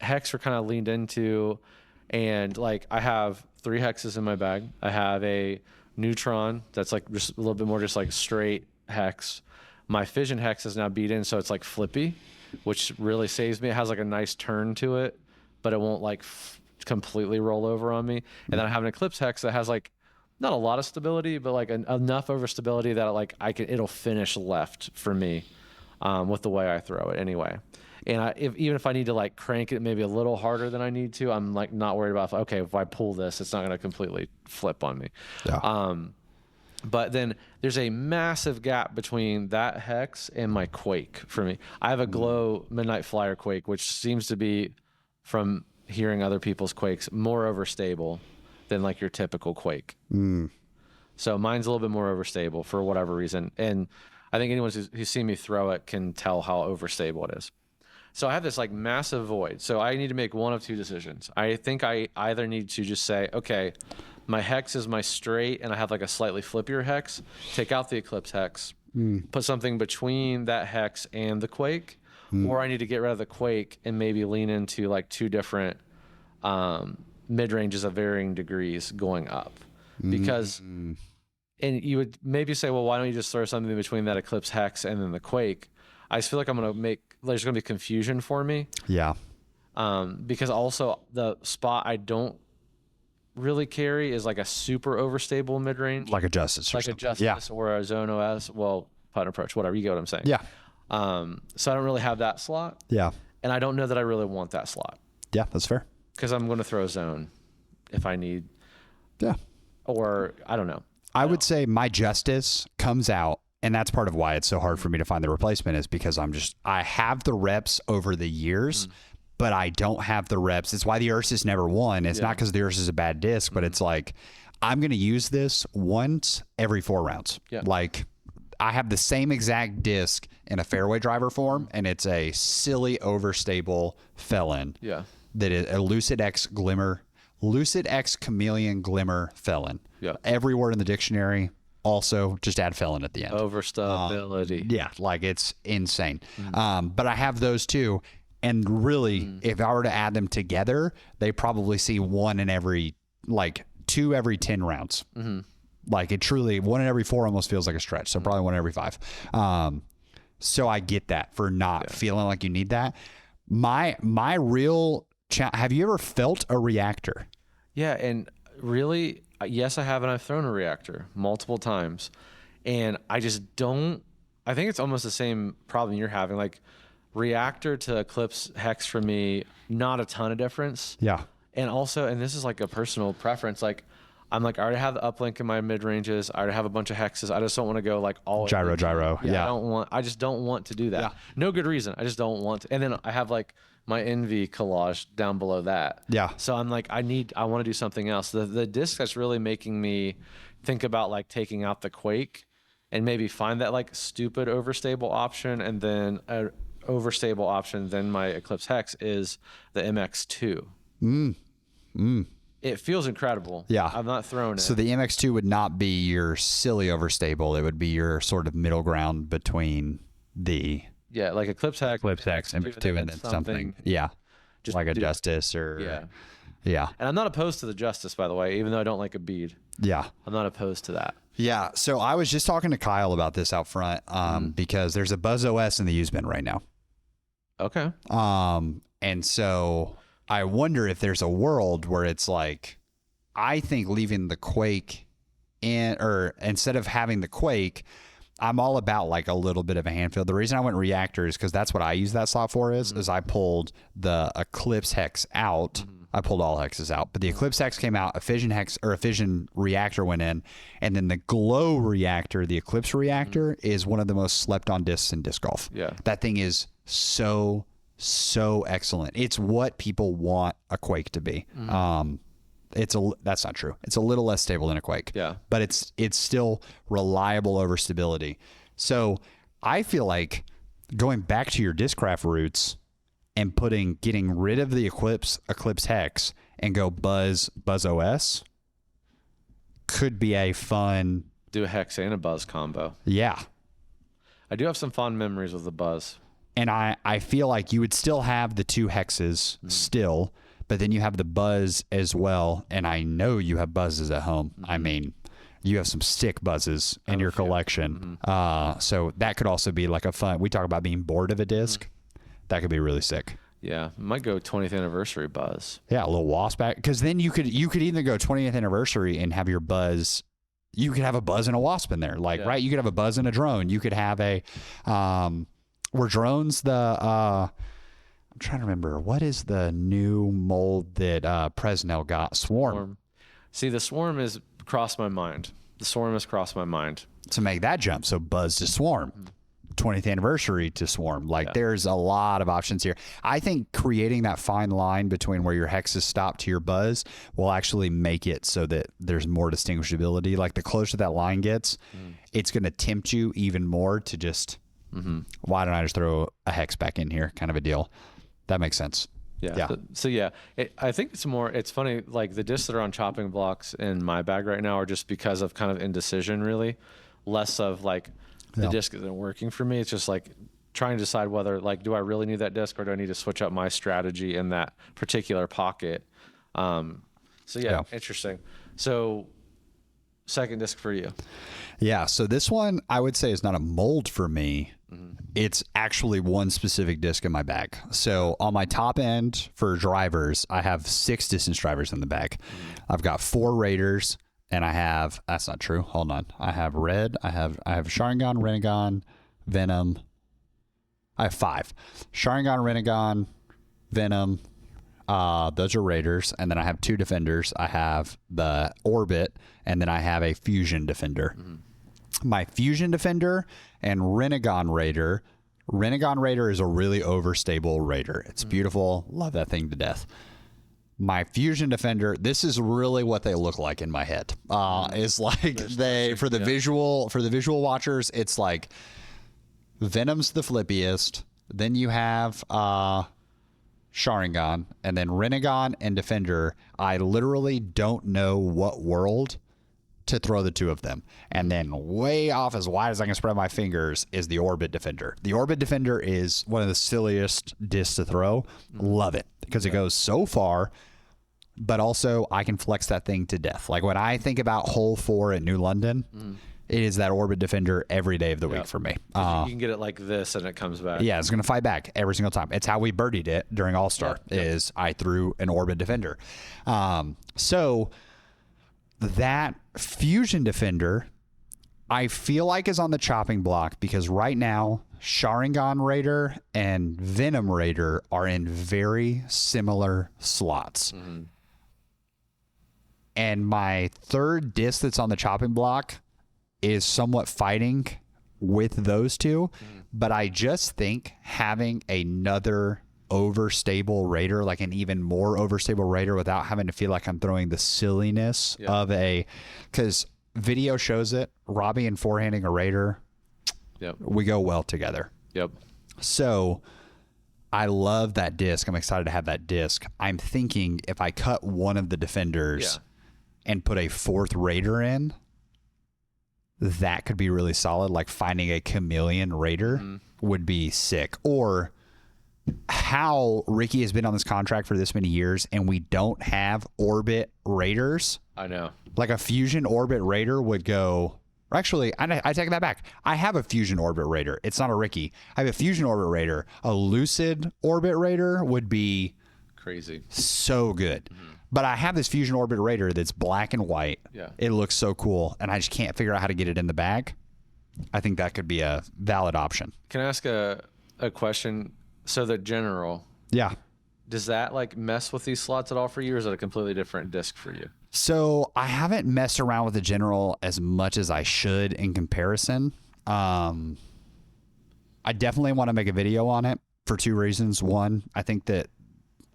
Hex were kind of leaned into, and like I have 3 Hexes in my bag. I have a Neutron that's like just a little bit more just like straight Hex. My Fission Hex is now beat in, so it's like flippy, which really saves me. It has like a nice turn to it, but it won't like completely roll over on me. And then I have an Eclipse Hex that has like not a lot of stability, but like enough overstability that like it'll finish left for me with the way I throw it anyway. And even if I need to like crank it maybe a little harder than I need to, I'm like not worried about, okay, if I pull this, it's not going to completely flip on me. Yeah. But then there's a massive gap between that Hex and my Quake for me. I have a Glow Midnight Flyer Quake, which seems to be, from hearing other people's Quakes, more overstable than like your typical Quake. So mine's a little bit more overstable for whatever reason. And I think anyone who's seen me throw it can tell how overstable it is. So I have this like massive void. So I need to make one of 2 decisions. I think I either need to just say, okay, my Hex is my straight, and I have like a slightly flippier Hex. Take out the Eclipse Hex, put something between that Hex and the Quake, or I need to get rid of the Quake and maybe lean into like 2 different mid ranges of varying degrees going up, because and you would maybe say, well, why don't you just throw something between that Eclipse Hex and then the Quake? I just feel like there's going to be confusion for me. Yeah. Because also the spot I don't really carry is like a super overstable mid range, Like a Justice. like a Justice or a Zone OS. Well, Putt Approach, whatever. You get what I'm saying? Yeah. So I don't really have that slot, Yeah. and I don't know that I really want that slot Yeah. That's fair. because I'm going to throw Zone if I need, Yeah. or I don't know. I would say my Justice comes out, and that's part of why it's so hard for me to find the replacement is because I have the reps over the years, but I don't have the reps. It's why the Ursus never won. It's not because the Ursus is a bad disc, but it's like, I'm going to use this once every 4 rounds. Yeah. Like, I have the same exact disc in a fairway driver form, and it's a silly, overstable Felon. Yeah. That is a Lucid X Chameleon Glimmer Felon. Yeah. Every word in the dictionary. Also, just add Felon at the end. Overstability. Yeah, like it's insane. But I have those two, and really, if I were to add them together, they probably see 1 in every 2 every 10 rounds. Like it truly 1 in every 4 almost feels like a stretch. So probably 1 in every 5. So I get that for not feeling like you need that. My real have you ever felt a reactor? Yeah, and really, yes, I have, and I've thrown a reactor multiple times, and I just don't. I think it's almost the same problem you're having. Like reactor to Eclipse Hex for me, not a ton of difference. Yeah. And also, and this is like a personal preference. Like I'm like, I already have the uplink in my mid ranges. I already have a bunch of hexes. I just don't want to go like all Gyro. Yeah. I just don't want to do that. Yeah. No good reason. I just don't want to. And then I have like my Envy collage down below that. Yeah. So I'm like, I want to do something else. The disc that's really making me think about like taking out the Quake and maybe find that like stupid overstable option, and then a overstable option than my Eclipse Hex is the MX2. It feels incredible. Yeah. I've not thrown it. So the MX2 would not be your silly overstable. It would be your sort of middle ground between the yeah, like Eclipse Hex, MX2 and then something. Yeah. Just like a Justice or yeah. Yeah. And I'm not opposed to the Justice, by the way, even though I don't like a bead. Yeah. I'm not opposed to that. Yeah. So I was just talking to Kyle about this out front because there's a Buzz OS in the used bin right now. Okay. And so I wonder if there's a world where it's like, I think leaving the Quake or instead of having the Quake, I'm all about like a little bit of a hand feel. The reason I went reactor is because that's what I use that slot for is I pulled the Eclipse Hex out. I pulled all hexes out, but the Eclipse Hex came out, a Fission Hex or a Fission reactor went in, and then the Glow reactor, the Eclipse reactor, is one of the most slept on discs in disc golf. Yeah. That thing is so excellent. It's what people want a Quake to be. That's not true. It's a little less stable than a Quake. Yeah. But it's still reliable over stability. So I feel like going back to your Discraft roots and getting rid of the Eclipse Hex and go Buzz OS could be a fun Do a Hex and a Buzz combo. Yeah. I do have some fond memories of the Buzz. And I feel like you would still have the 2 hexes still, but then you have the Buzz as well. And I know you have Buzzes at home. I mean, you have some stick Buzzes in your collection. So that could also be like a fun, we talk about being bored of a disc. That could be really sick. Yeah. Might go 20th anniversary Buzz. Yeah. A little wasp back. Cause then you could either go 20th anniversary and have your Buzz. You could have a Buzz and a wasp in there. Like, right. You could have a Buzz and a drone. You could have were drones I'm trying to remember, what is the new mold that Presnell got? Swarm. See, the Swarm has crossed my mind. To make that jump. So Buzz to Swarm. 20th anniversary to Swarm. Like there's a lot of options here. I think creating that fine line between where your hexes stop to your Buzz will actually make it so that there's more distinguishability. Like the closer that line gets, it's going to tempt you even more to just, why don't I just throw a hex back in here kind of a deal. That makes sense. Yeah. So yeah, I think it's funny, like the discs that are on chopping blocks in my bag right now are just because of kind of indecision, really. Less of like the disc isn't working for me. It's just like trying to decide whether like, do I really need that disc or do I need to switch up my strategy in that particular pocket? So yeah, interesting. So second disc for you? Yeah. So this one I would say is not a mold for me. It's actually one specific disc in my bag. So on my top end for drivers, I have 6 distance drivers in the bag. I've got 4 Raiders, and I have, that's not true. Hold on. I have Red. I have Sharingan, Renegon, Venom. I have 5. Sharingan, Renegon, Venom. Those are Raiders. And then I have 2 Defenders. I have the Orbit, and then I have a Fusion Defender. My Fusion Defender and Renegon Raider. Renegon Raider is a really overstable Raider. It's beautiful. Love that thing to death. My Fusion Defender, this is really what they look like in my head. Is like for the visual watchers, it's like Venom's the flippiest. Then you have Sharingan, and then Renegon and Defender. I literally don't know what world to throw the 2 of them. And then way off, as wide as I can spread my fingers, is the Orbit Defender. The Orbit Defender is one of the silliest discs to throw. Love it because it goes so far, but also I can flex that thing to death. Like when I think about hole 4 at New London, it is that Orbit Defender every day of the week for me. You can get it like this and it comes back. Yeah, it's going to fight back every single time. It's how we birdied it during All-Star is I threw an Orbit Defender. So that Fusion Defender, I feel like is on the chopping block because right now Sharingan Raider and Venom Raider are in very similar slots. And my third disc that's on the chopping block is somewhat fighting with those 2. But I just think having another overstable Raider, like an even more overstable Raider, without having to feel like I'm throwing the silliness of because video shows it. Robbie and forehanding a Raider, we go well together. So I love that disc. I'm excited to have that disc. I'm thinking if I cut one of the Defenders and put a 4th Raider in, that could be really solid. Like finding a chameleon Raider would be sick. Or how Ricky has been on this contract for this many years and we don't have Orbit Raiders. I know. Like a Fusion Orbit Raider would go. Actually, I take that back. I have a Fusion Orbit Raider. It's not a Ricky. I have a Fusion Orbit Raider. A Lucid Orbit Raider would be crazy. So good. But I have this Fusion Orbit Raider that's black and white. It looks so cool, and I just can't figure out how to get it in the bag. I think that could be a valid option. Can I ask a question? So the General, does that like mess with these slots at all for you, or is it a completely different disc for you? So I haven't messed around with the General as much as I should in comparison. I definitely want to make a video on it for 2 reasons. One, I think that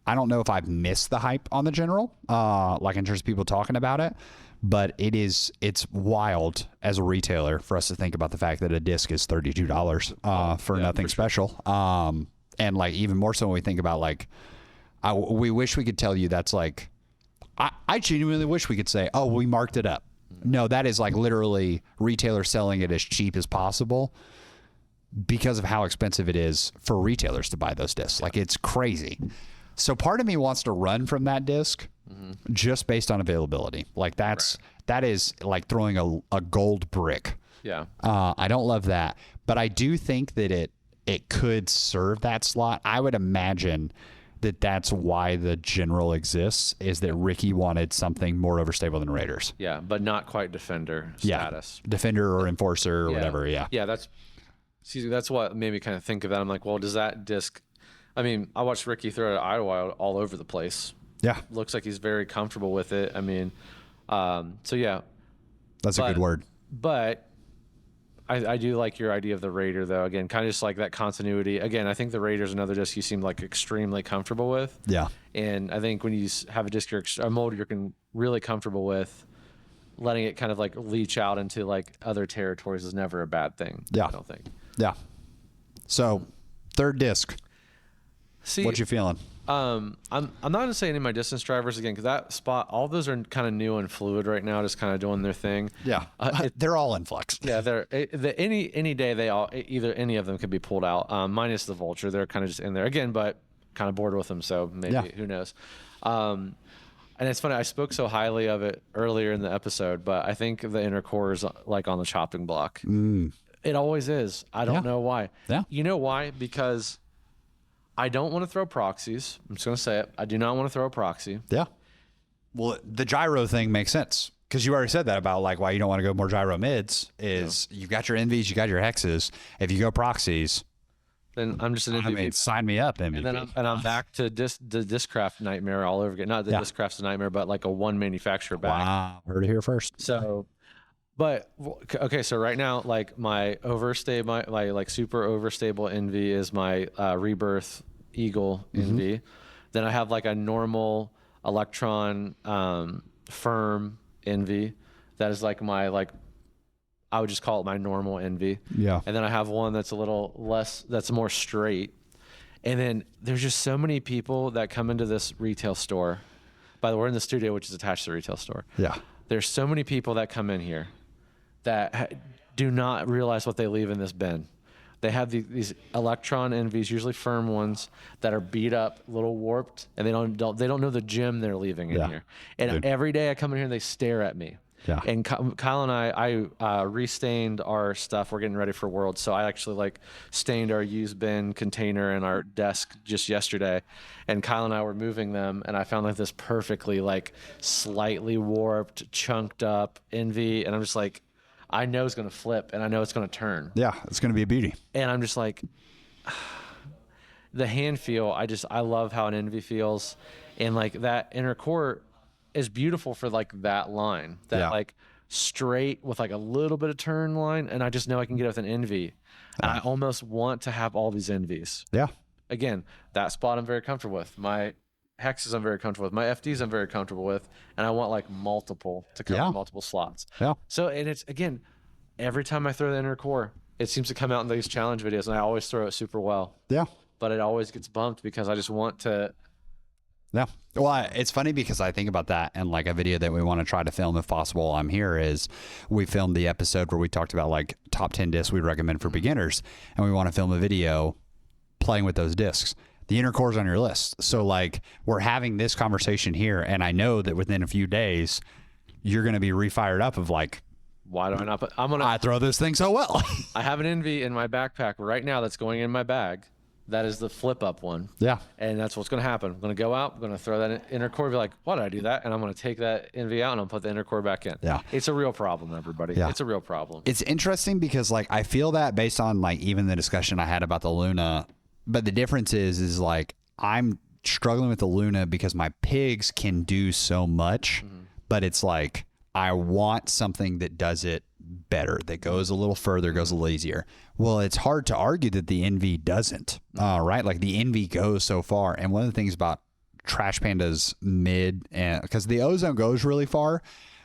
I don't know if I've missed the hype on the General, like in terms of people talking about it, but it's wild as a retailer for us to think about the fact that a disc is $32 for nothing special. And like even more so when we think about like, we wish we could tell you that's like, I genuinely wish we could say, oh, we marked it up. No, that is like literally retailers selling it as cheap as possible because of how expensive it is for retailers to buy those discs. Like it's crazy. So part of me wants to run from that disc just based on availability. Like that is like throwing a gold brick. I don't love that, but I do think that it could serve that slot. I would imagine that that's why the General exists, is that Ricky wanted something more overstable than Raiders. But not quite Defender status. Defender or Enforcer or whatever. That's what made me kind of think of that. I'm like, well, does that disc? I mean, I watched Ricky throw it at Iowa all over the place. Looks like he's very comfortable with it. I mean, so yeah. That's a good word. But I do like your idea of the Raider, though. Again, kind of just like that continuity. Again, I think the Raider's another disc you seem like extremely comfortable with. And I think when you have a disc, a mold you're really comfortable with, letting it kind of like leach out into like other territories is never a bad thing. I don't think. So, third disc. See, what you feeling? I'm not gonna say any of my distance drivers again, because that spot, all those are kind of new and fluid right now, just kind of doing their thing. They're all in flux. They're any day they all either any of them could be pulled out, minus the Vulture. They're kind of just in there again, but kind of bored with them, so maybe who knows. And it's funny, I spoke so highly of it earlier in the episode, but I think the inner core is like on the chopping block. It always is. I don't know why. Yeah. You know why? Because I don't want to throw proxies. I'm just going to say it. I do not want to throw a proxy. Yeah. Well, the gyro thing makes sense because you already said that about like why you don't want to go more gyro mids is you've got your NVs, you got your hexes. If you go proxies, then I'm just an MVP. I mean, sign me up, MVP. And then I'm back to the Discraft nightmare all over again. Not the Discraft's a nightmare, but like a one manufacturer bag. Wow, heard it here first. So, but okay, so right now, like my overstable, my like super overstable NV is my Rebirth Eagle NV. Then I have like a normal Electron firm NV. That is like my I would just call it my normal NV. Yeah. And then I have one that's a little less, that's more straight. And then there's just so many people that come into this retail store. By the way, we're in the studio, which is attached to the retail store. Yeah. There's so many people that come in here that do not realize what they leave in this bin. They have these Electron NVs, usually firm ones, that are beat up, a little warped, and they don't know the gem they're leaving in here. And every day I come in here and they stare at me. Yeah. And Kyle and I restained our stuff. We're getting ready for Worlds, so I actually like stained our used bin container in our desk just yesterday. And Kyle and I were moving them, and I found like this perfectly like slightly warped, chunked up NV, and I'm just like, I know it's gonna flip, and I know it's gonna turn. Yeah, it's gonna be a beauty. And I'm just like, the hand feel. I love how an NV feels, and like that inner core is beautiful for like that line, that like straight with like a little bit of turn line, and I just know I can get it with an NV, and I almost want to have all these NVs. Yeah. Again, that spot I'm very comfortable with. My hexes I'm very comfortable with. My FDs I'm very comfortable with, and I want like multiple to cover multiple slots. Yeah. So, and it's again, every time I throw the inner core, it seems to come out in these challenge videos, and I always throw it super well. Yeah. But it always gets bumped because I just want to. Yeah. Well, it's funny because I think about that, and like a video that we want to try to film if possible I'm here is we filmed the episode where we talked about like top 10 discs we recommend for beginners, and we want to film a video playing with those discs. The inner core's on your list. So like we're having this conversation here, and I know that within a few days you're going to be refired up of like, why do I not? But I throw this thing so well. I have an NV in my backpack right now that's going in my bag. That is the flip up one. Yeah. And that's what's going to happen. I'm going to go out. I'm going to throw that inner core. Be like, why did I do that? And I'm going to take that NV out and I'll put the inner core back in. Yeah. It's a real problem, everybody. Yeah. It's a real problem. It's interesting because like I feel that based on like even the discussion I had about the Luna, but the difference is like I'm struggling with the Luna because my pigs can do so much, but it's like I want something that does it better, that goes a little further, goes a little easier. Well, it's hard to argue that the NV doesn't, right? Like the NV goes so far. And one of the things about Trash Panda's mid, and because the Ozone goes really far,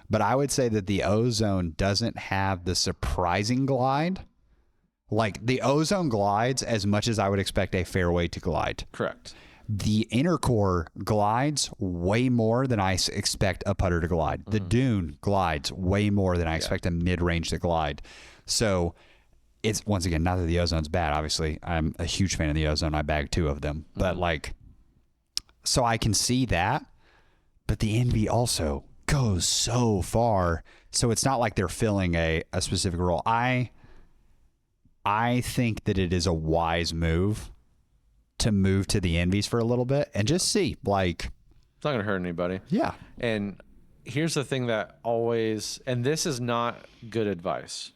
but I would say that the Ozone doesn't have the surprising glide. Like the Ozone glides as much as I would expect a fairway to glide. Correct. The inner core glides way more than I expect a putter to glide. The Dune glides way more than I expect a mid-range to glide. So it's, once again, not that the Ozone's bad. Obviously, I'm a huge fan of the Ozone. I bagged 2 of them. But like, so I can see that. But the NV also goes so far. So it's not like they're filling a specific role. I think that it is a wise move to move to the NVs for a little bit and just see, like, It's not going to hurt anybody. yeah. And here's the thing that always, and this is not good advice.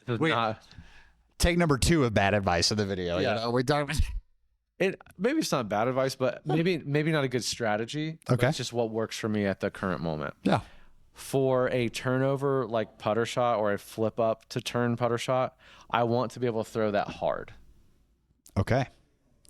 This is Wait. not- Take number 2 of bad advice of the video. Yeah. You know, we don't. maybe it's not bad advice, but maybe not a good strategy. But Okay. it's just what works for me at the current moment. Yeah. For a turnover like putter shot or a flip up to turn putter shot, I want to be able to throw that hard. Okay.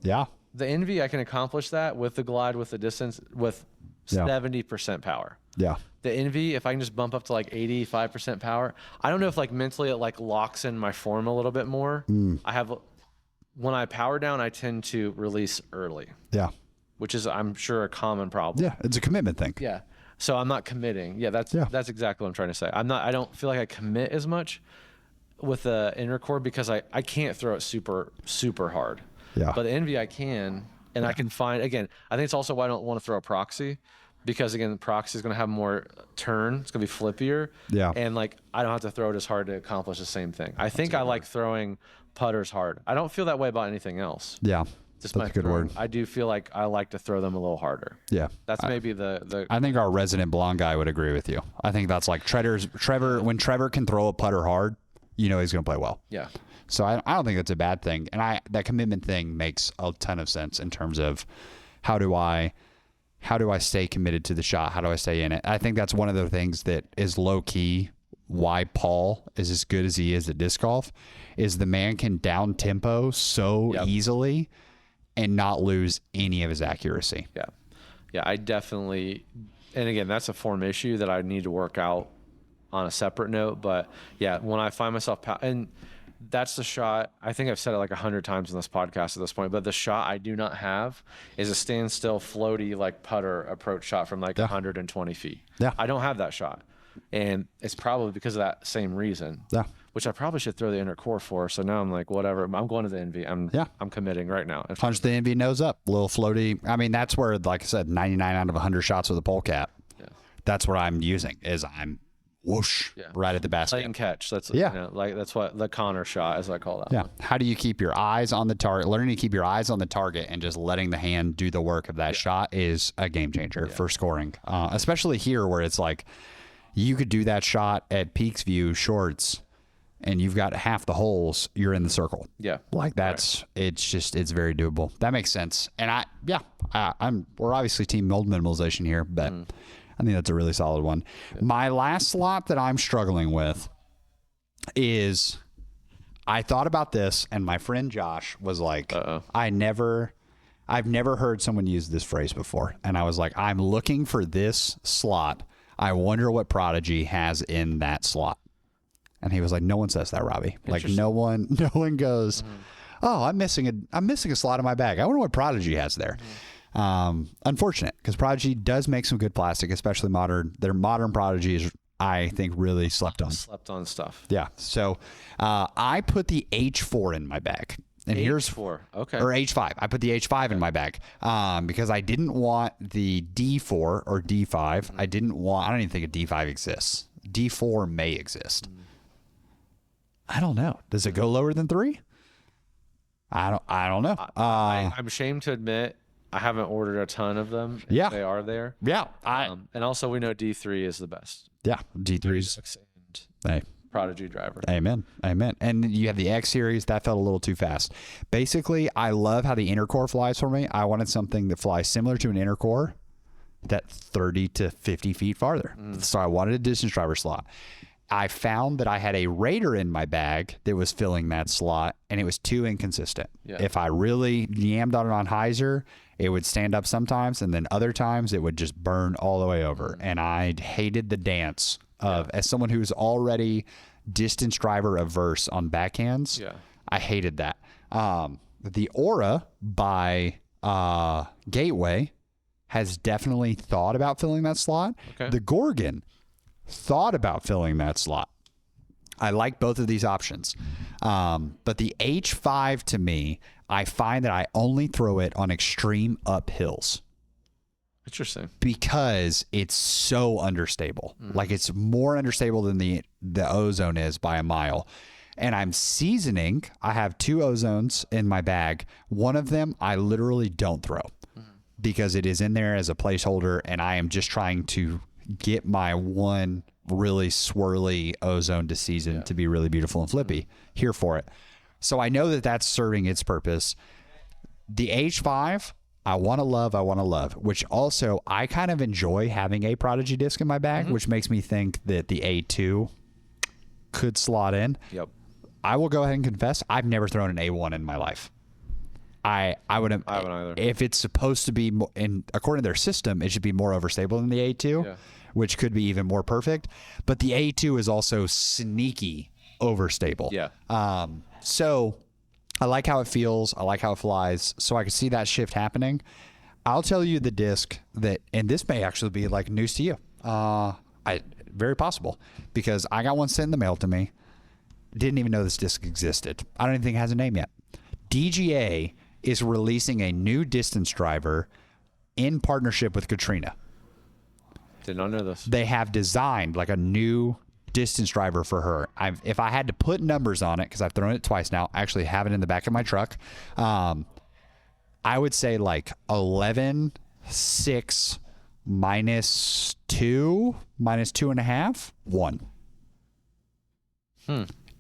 Yeah. The NV, I can accomplish that with the glide, with the distance, with 70% power. Yeah. The NV, if I can just bump up to like 85% power, I don't know if like mentally it like locks in my form a little bit more. When I power down, I tend to release early, Yeah. which is, I'm sure, a common problem. Yeah. It's a commitment thing. Yeah. So I'm not committing. Yeah, that's exactly what I'm trying to say. I don't feel like I commit as much with the inner core because I can't throw it super, super hard. Yeah. But the NV I can, and I can find, again, I think it's also why I don't want to throw a proxy, because again, proxy is going to have more turn. It's going to be flippier. Yeah. And like, I don't have to throw it as hard to accomplish the same thing. I think I like throwing putters hard. I don't feel that way about anything else. Yeah. Just That's a good word. I do feel like I like to throw them a little harder. Yeah. That's maybe the I think our resident blonde guy would agree with you. I think that's like Trevor, when Trevor can throw a putter hard, you know he's going to play well. yeah. So I don't think that's a bad thing. And that commitment thing makes a ton of sense in terms of how do I stay committed to the shot? How do I stay in it? I think that's one of the things that is low key why Paul is as good as he is at disc golf is the man can down tempo so easily and not lose any of his accuracy. Yeah. Yeah, I definitely, and again, that's a form issue that I need to work out on a separate note. But yeah, when I find myself, and that's the shot, I think I've said it like 100 times in this podcast at this point, but the shot I do not have is a standstill, floaty, like putter approach shot from like 120 feet. Yeah. I don't have that shot. And it's probably because of that same reason. Yeah. Which I probably should throw the inner core for. So now I'm like, whatever. I'm going to the NV. I'm committing right now. Punch the NV nose up, little floaty. I mean, that's where, like I said, 99 out of 100 shots with a pole cap. Yeah. That's what I'm using. Is I'm whoosh right at the basket. Play and catch. That's like that's what the Connor shot, as I call that. Yeah. How do you keep your eyes on the target? Learning to keep your eyes on the target and just letting the hand do the work of that shot is a game changer for scoring. Especially here where it's like you could do that shot at Peaks View shorts and you've got half the holes, you're in the circle. Yeah. Like that's, it's very doable. That makes sense. And we're obviously team mold minimalization here, but I think that's a really solid one. Yeah. My last slot that I'm struggling with is I thought about this and my friend Josh was like, I've never heard someone use this phrase before. And I was like, I'm looking for this slot. I wonder what Prodigy has in that slot. And he was like, no one says that, Robbie. Like no one goes, oh, I'm missing a slot in my bag. I wonder what Prodigy has there. Unfortunate, because Prodigy does make some good plastic, especially modern. Their modern Prodigy is, I think, really slept on. Slept on stuff. Yeah. So I put the H4 in my bag. And here's H4. Okay. Or H5. I put the H5 in my bag because I didn't want the D4 or D5. I don't even think a D5 exists. D4 may exist. I don't know. Does it go lower than 3? I don't know. I'm ashamed to admit I haven't ordered a ton of them. Yeah. They are there. Yeah. And also we know D3 is the best. Yeah. D3's. Hey. Prodigy driver. Amen. And you have the X series that felt a little too fast. Basically, I love how the inner core flies for me. I wanted something that flies similar to an inner core that 30 to 50 feet farther. So I wanted a distance driver slot. I found that I had a Raider in my bag that was filling that slot, and it was too inconsistent. Yeah. If I really yammed on it on Hyzer, it would stand up sometimes, and then other times it would just burn all the way over. And I hated the dance of, as someone who's already distance driver averse on backhands, I hated that. The Aura by Gateway has definitely thought about filling that slot. Okay. The Gorgon thought about filling that slot. I like both of these options. But the H5 to me, I find that I only throw it on extreme uphills. Interesting. Because it's so understable. Like it's more understable than the ozone is by a mile. And I'm seasoning. I have 2 ozones in my bag. One of them I literally don't throw because it is in there as a placeholder, and I am just trying to get my one really swirly ozone to season to be really beautiful and flippy. Here for it. So I know that that's serving its purpose. The H5, I want to love, which also I kind of enjoy having a Prodigy disc in my bag, which makes me think that the A2 could slot in. Yep. I will go ahead and confess, I've never thrown an A1 in my life. I haven't either. If it's supposed to be, according to their system, it should be more overstable than the A2, which could be even more perfect. But the A2 is also sneaky overstable. Yeah. So I like how it feels. I like how it flies. So I can see that shift happening. I'll tell you the disc that, and this may actually be like news to you. Very possible, because I got one sent in the mail to me. Didn't even know this disc existed. I don't even think it has a name yet. DGA is releasing a new distance driver in partnership with Katrina. Did not know this. They have designed like a new distance driver for her. If I had to put numbers on it, because I've thrown it twice now, I actually have it in the back of my truck. I would say like 11, 6, minus 2, minus 2.5, 1.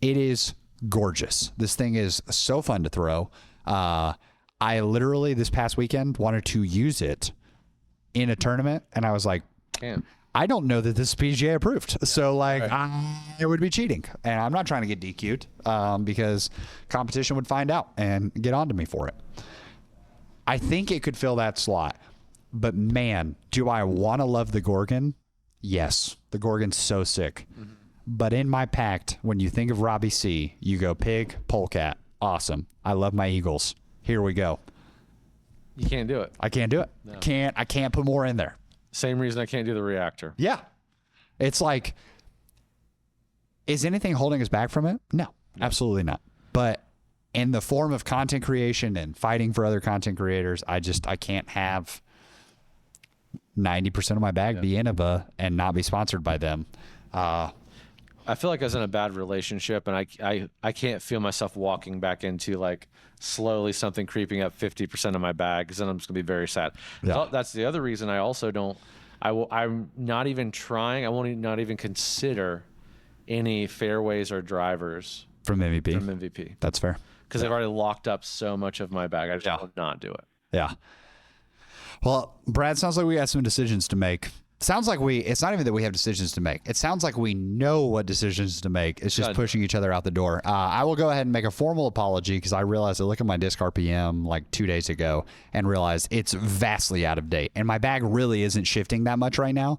It is gorgeous. This thing is so fun to throw. I literally this past weekend wanted to use it in a tournament, and I was like, Can't. I don't know that this is PGA approved. So like it would be cheating. And I'm not trying to get DQ'd because competition would find out and get onto me for it. I think it could fill that slot. But man, do I want to love the Gorgon? Yes. The Gorgon's so sick. Mm-hmm. But in my pact, when you think of Robbie C, you go pig, polecat. Awesome. I love my Eagles. Here we go. You can't do it. I can't do it. No. I can't put more in there. Same reason I can't do the reactor. Yeah. It's like, is anything holding us back from it? No, absolutely not. But in the form of content creation and fighting for other content creators, I can't have 90% of my bag be Innova and not be sponsored by them. I feel like I was in a bad relationship, and I can't feel myself walking back into like slowly something creeping up 50% of my bag, because then I'm just gonna be very sad. Yeah. So that's the other reason I also don't. I'm not even trying. I won't not even consider any fairways or drivers from MVP. From MVP. That's fair. Because they've already locked up so much of my bag. I just will not do it. Yeah. Well, Brad, sounds like we got some decisions to make. Sounds like it's not even that we have decisions to make. It sounds like we know what decisions to make. It's just pushing each other out the door. I will go ahead and make a formal apology, because I realized I looked at my disc RPM like 2 days ago and realized it's vastly out of date. And my bag really isn't shifting that much right now.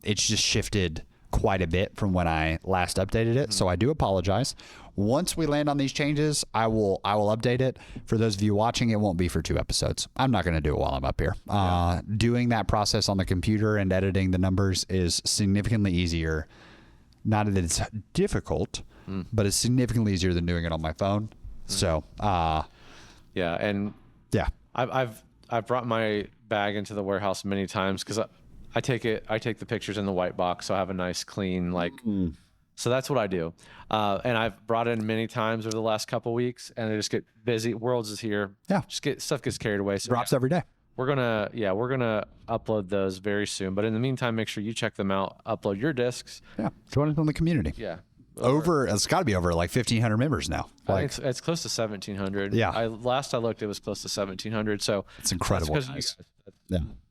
It's just shifted quite a bit from when I last updated it. So I do apologize. Once we land on these changes, I will update it. For those of you watching, it won't be for 2 episodes. I'm not going to do it while I'm up here. Doing that process on the computer and editing the numbers is significantly easier. Not that it's difficult, but it's significantly easier than doing it on my phone. So, yeah, and yeah, I've brought my bag into the warehouse many times, because I take the pictures in the white box, so I have a nice clean So that's what I do. And I've brought it in many times over the last couple of weeks, and I just get busy. Worlds is here. Yeah. Stuff gets carried away. So drops every day. We're gonna upload those very soon. But in the meantime, make sure you check them out. Upload your discs. Yeah. Join us on the community. Yeah. It's got to be over like 1,500 members now. I think it's close to 1,700. Yeah. Last I looked, it was close to 1,700. So it's incredible.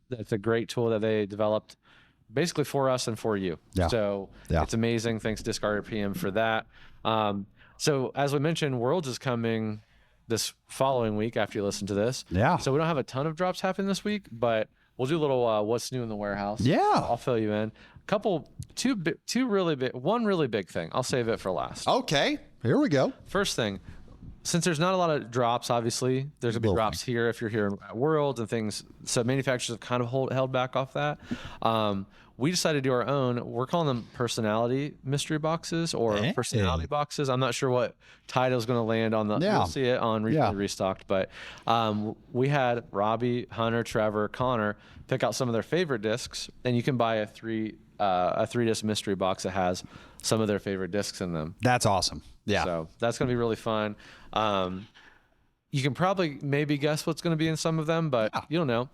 That's a great tool that they developed, basically for us and for you. Yeah. So it's amazing. Thanks Disc RPM for that. So as we mentioned, Worlds is coming this following week after you listen to this. Yeah. So we don't have a ton of drops happening this week, but we'll do a little what's new in the warehouse. Yeah. I'll fill you in. Two really big, one really big thing. I'll save it for last. Okay. Here we go. First thing, since there's not a lot of drops, obviously, there's going to be drops here if you're here at Worlds and things. So manufacturers have kind of held back off that. We decided to do our own. We're calling them personality mystery boxes or personality boxes. I'm not sure what title is going to land on the. Yeah. You'll see it on Recently Restocked. But we had Robbie, Hunter, Trevor, Connor pick out some of their favorite discs, and you can buy a three disc mystery box that has some of their favorite discs in them. That's awesome. Yeah. So that's going to be really fun. You can probably maybe guess what's going to be in some of them, but you don't know.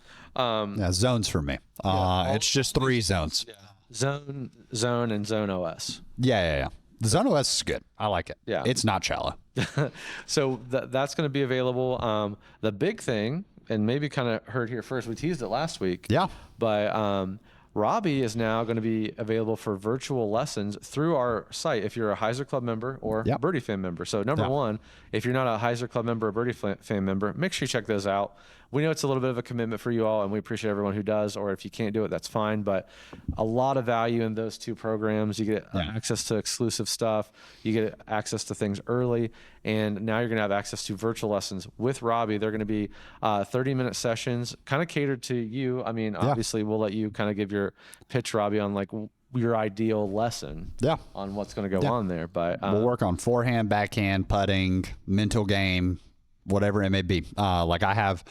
Zones for me. It's just 3 zones. Yeah. Zone, and Zone OS. Yeah. The Zone OS is good. I like it. Yeah. It's not shallow. So that's going to be available. The big thing, and maybe kind of heard here first, we teased it last week. Yeah. But Robbie is now going to be available for virtual lessons through our site if you're a Hyzer Club member or Birdie Fan member. So number one, if you're not a Hyzer Club member or Birdie Fan member, make sure you check those out. We know it's a little bit of a commitment for you all, and we appreciate everyone who does, or if you can't do it, that's fine. But a lot of value in those 2 programs. You get access to exclusive stuff. You get access to things early. And now you're going to have access to virtual lessons with Robbie. They're going to be 30-minute sessions, kind of catered to you. I mean, obviously, we'll let you kind of give your pitch, Robbie, on like your ideal lesson on what's going to go on there. But we'll work on forehand, backhand, putting, mental game, whatever it may be. Like I have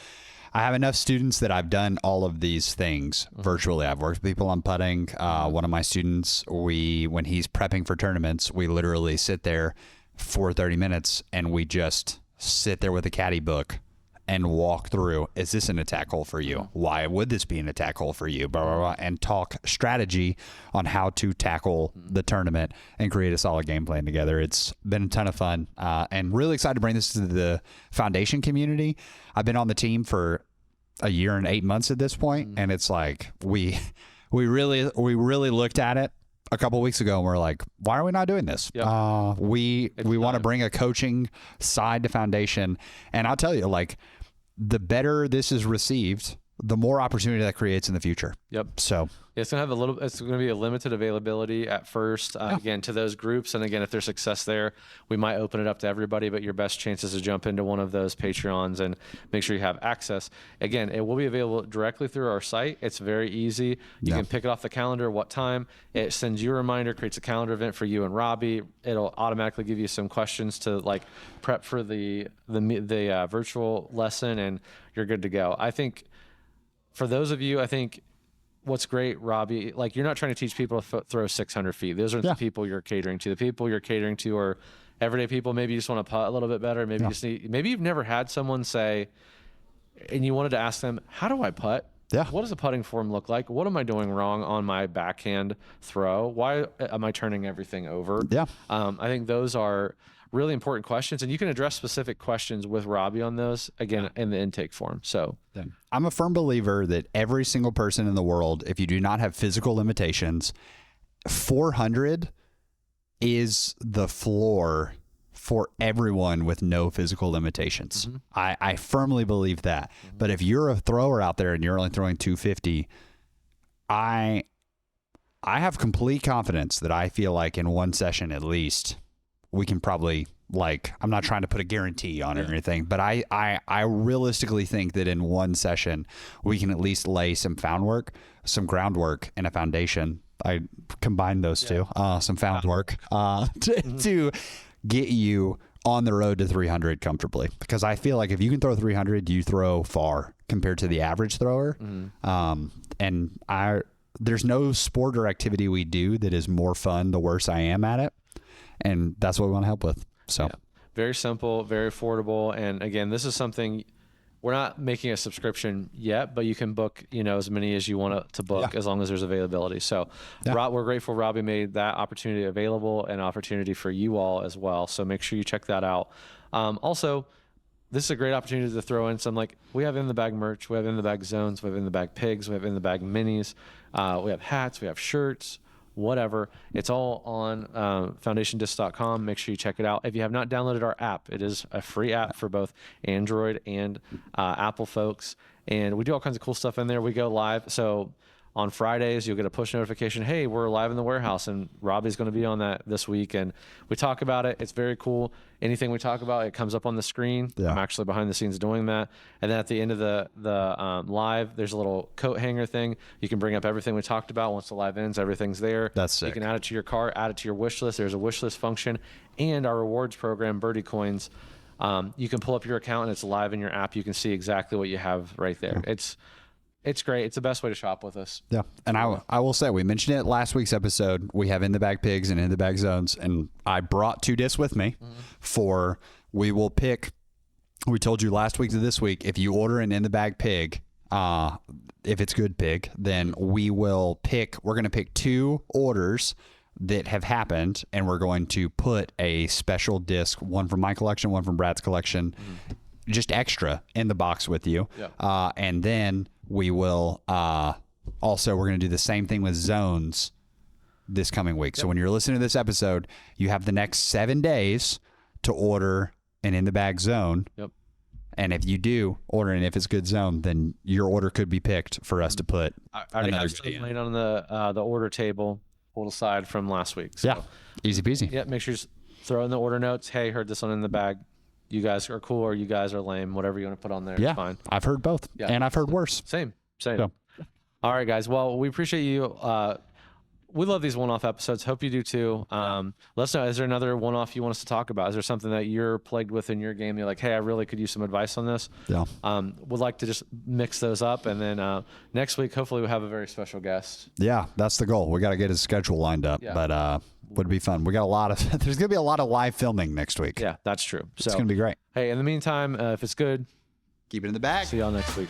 I have enough students that I've done all of these things virtually. I've worked with people on putting. One of my students, when he's prepping for tournaments, we literally sit there for 30 minutes and we just sit there with a caddy book and walk through, is this an attack hole for you? Why would this be an attack hole for you? Blah, blah, blah, and talk strategy on how to tackle the tournament and create a solid game plan together. It's been a ton of fun, and really excited to bring this to the foundation community. I've been on the team for a year and 8 months at this point, and it's like we really looked at it a couple of weeks ago and we're like, why are we not doing this? Yep. We want to bring a coaching side to foundation, and I'll tell you, like, the better this is received, the more opportunity that creates in the future. Yep. So it's going to be a limited availability at first, again, to those groups. And again, if there's success there, we might open it up to everybody, but your best chance is to jump into one of those Patreons and make sure you have access. Again, it will be available directly through our site. It's very easy. You can pick it off the calendar, what time. It sends you a reminder, creates a calendar event for you and Robbie. It'll automatically give you some questions to like prep for the virtual lesson, and you're good to go. I think for those of you, I think what's great, Robbie, like, you're not trying to teach people to throw 600 feet. Those aren't the people you're catering to. The people you're catering to are everyday people. Maybe you just want to putt a little bit better. Maybe maybe you've never had someone say, and you wanted to ask them, how do I putt? Yeah. What does a putting form look like? What am I doing wrong on my backhand throw? Why am I turning everything over? Yeah. I think those are really important questions, and you can address specific questions with Robbie on those, again, in the intake form. So I'm a firm believer that every single person in the world, if you do not have physical limitations, 400 is the floor for everyone with no physical limitations. I firmly believe that. But if you're a thrower out there and you're only throwing 250, I have complete confidence that I feel like in one session at least, we can probably, like, I'm not trying to put a guarantee on it or anything, but I realistically think that in one session we can at least lay some groundwork and a foundation. I combined those two, some found work to get you on the road to 300 comfortably. Because I feel like if you can throw 300, you throw far compared to the average thrower. And there's no sport or activity we do that is more fun the worse I am at it. And that's what we want to help with. So very simple, very affordable. And again, this is something, we're not making a subscription yet, but you can book, as many as you want to book as long as there's availability. So we're grateful Robbie made that opportunity available, and opportunity for you all as well. So make sure you check that out. Also, this is a great opportunity to throw in some, like, we have in the bag merch, we have in the bag zones, we have in the bag pigs, we have in the bag minis, we have hats, we have shirts, whatever. It's all on foundationdisc.com. Make sure you check it out. If you have not downloaded our app, it is a free app for both Android and Apple folks. And we do all kinds of cool stuff in there. We go live. So on Fridays, you'll get a push notification. Hey, we're live in the warehouse, and Robbie's going to be on that this week. And we talk about it. It's very cool. Anything we talk about, it comes up on the screen. I'm actually behind the scenes doing that. And then at the end of the live, there's a little coat hanger thing. You can bring up everything we talked about. Once the live ends, everything's there. That's sick. You can add it to your cart, add it to your wish list. There's a wish list function. And our rewards program, Birdie Coins, you can pull up your account, and it's live in your app. You can see exactly what you have right there. It's great. It's the best way to shop with us. Yeah. And I will say, we mentioned it last week's episode. We have in the bag pigs and in the bag zones. And I brought 2 discs with me we told you last week to this week, if you order an in the bag pig, if it's good pig, then we're going to pick 2 orders that have happened. And we're going to put a special disc, one from my collection, one from Brad's collection, just extra in the box with you. And then we will we're going to do the same thing with zones this coming week. So when you're listening to this episode, you have the next 7 days to order an in the bag zone. And if you do order an if it's good zone, then your order could be picked for us to put I already have some laid on the order table pulled aside from last week. So, easy peasy. Make sure you just throw in the order notes. Hey, heard this one in the bag. You guys are cool, or you guys are lame. Whatever you want to put on there, it's fine. I've heard both, and I've heard worse. Same. So. All right, guys. Well, we appreciate you we love these one-off episodes. Hope you do too. Let us know. Is there another one-off you want us to talk about? Is there something that you're plagued with in your game? You're like, hey, I really could use some advice on this. Yeah. Would like to just mix those up, and then next week, hopefully, we'll have a very special guest. Yeah, that's the goal. We got to get his schedule lined up, but would be fun. We got a lot of. There's gonna be a lot of live filming next week. Yeah, that's true. So it's gonna be great. Hey, in the meantime, if it's good, Keep it in the bag. see y'all next week.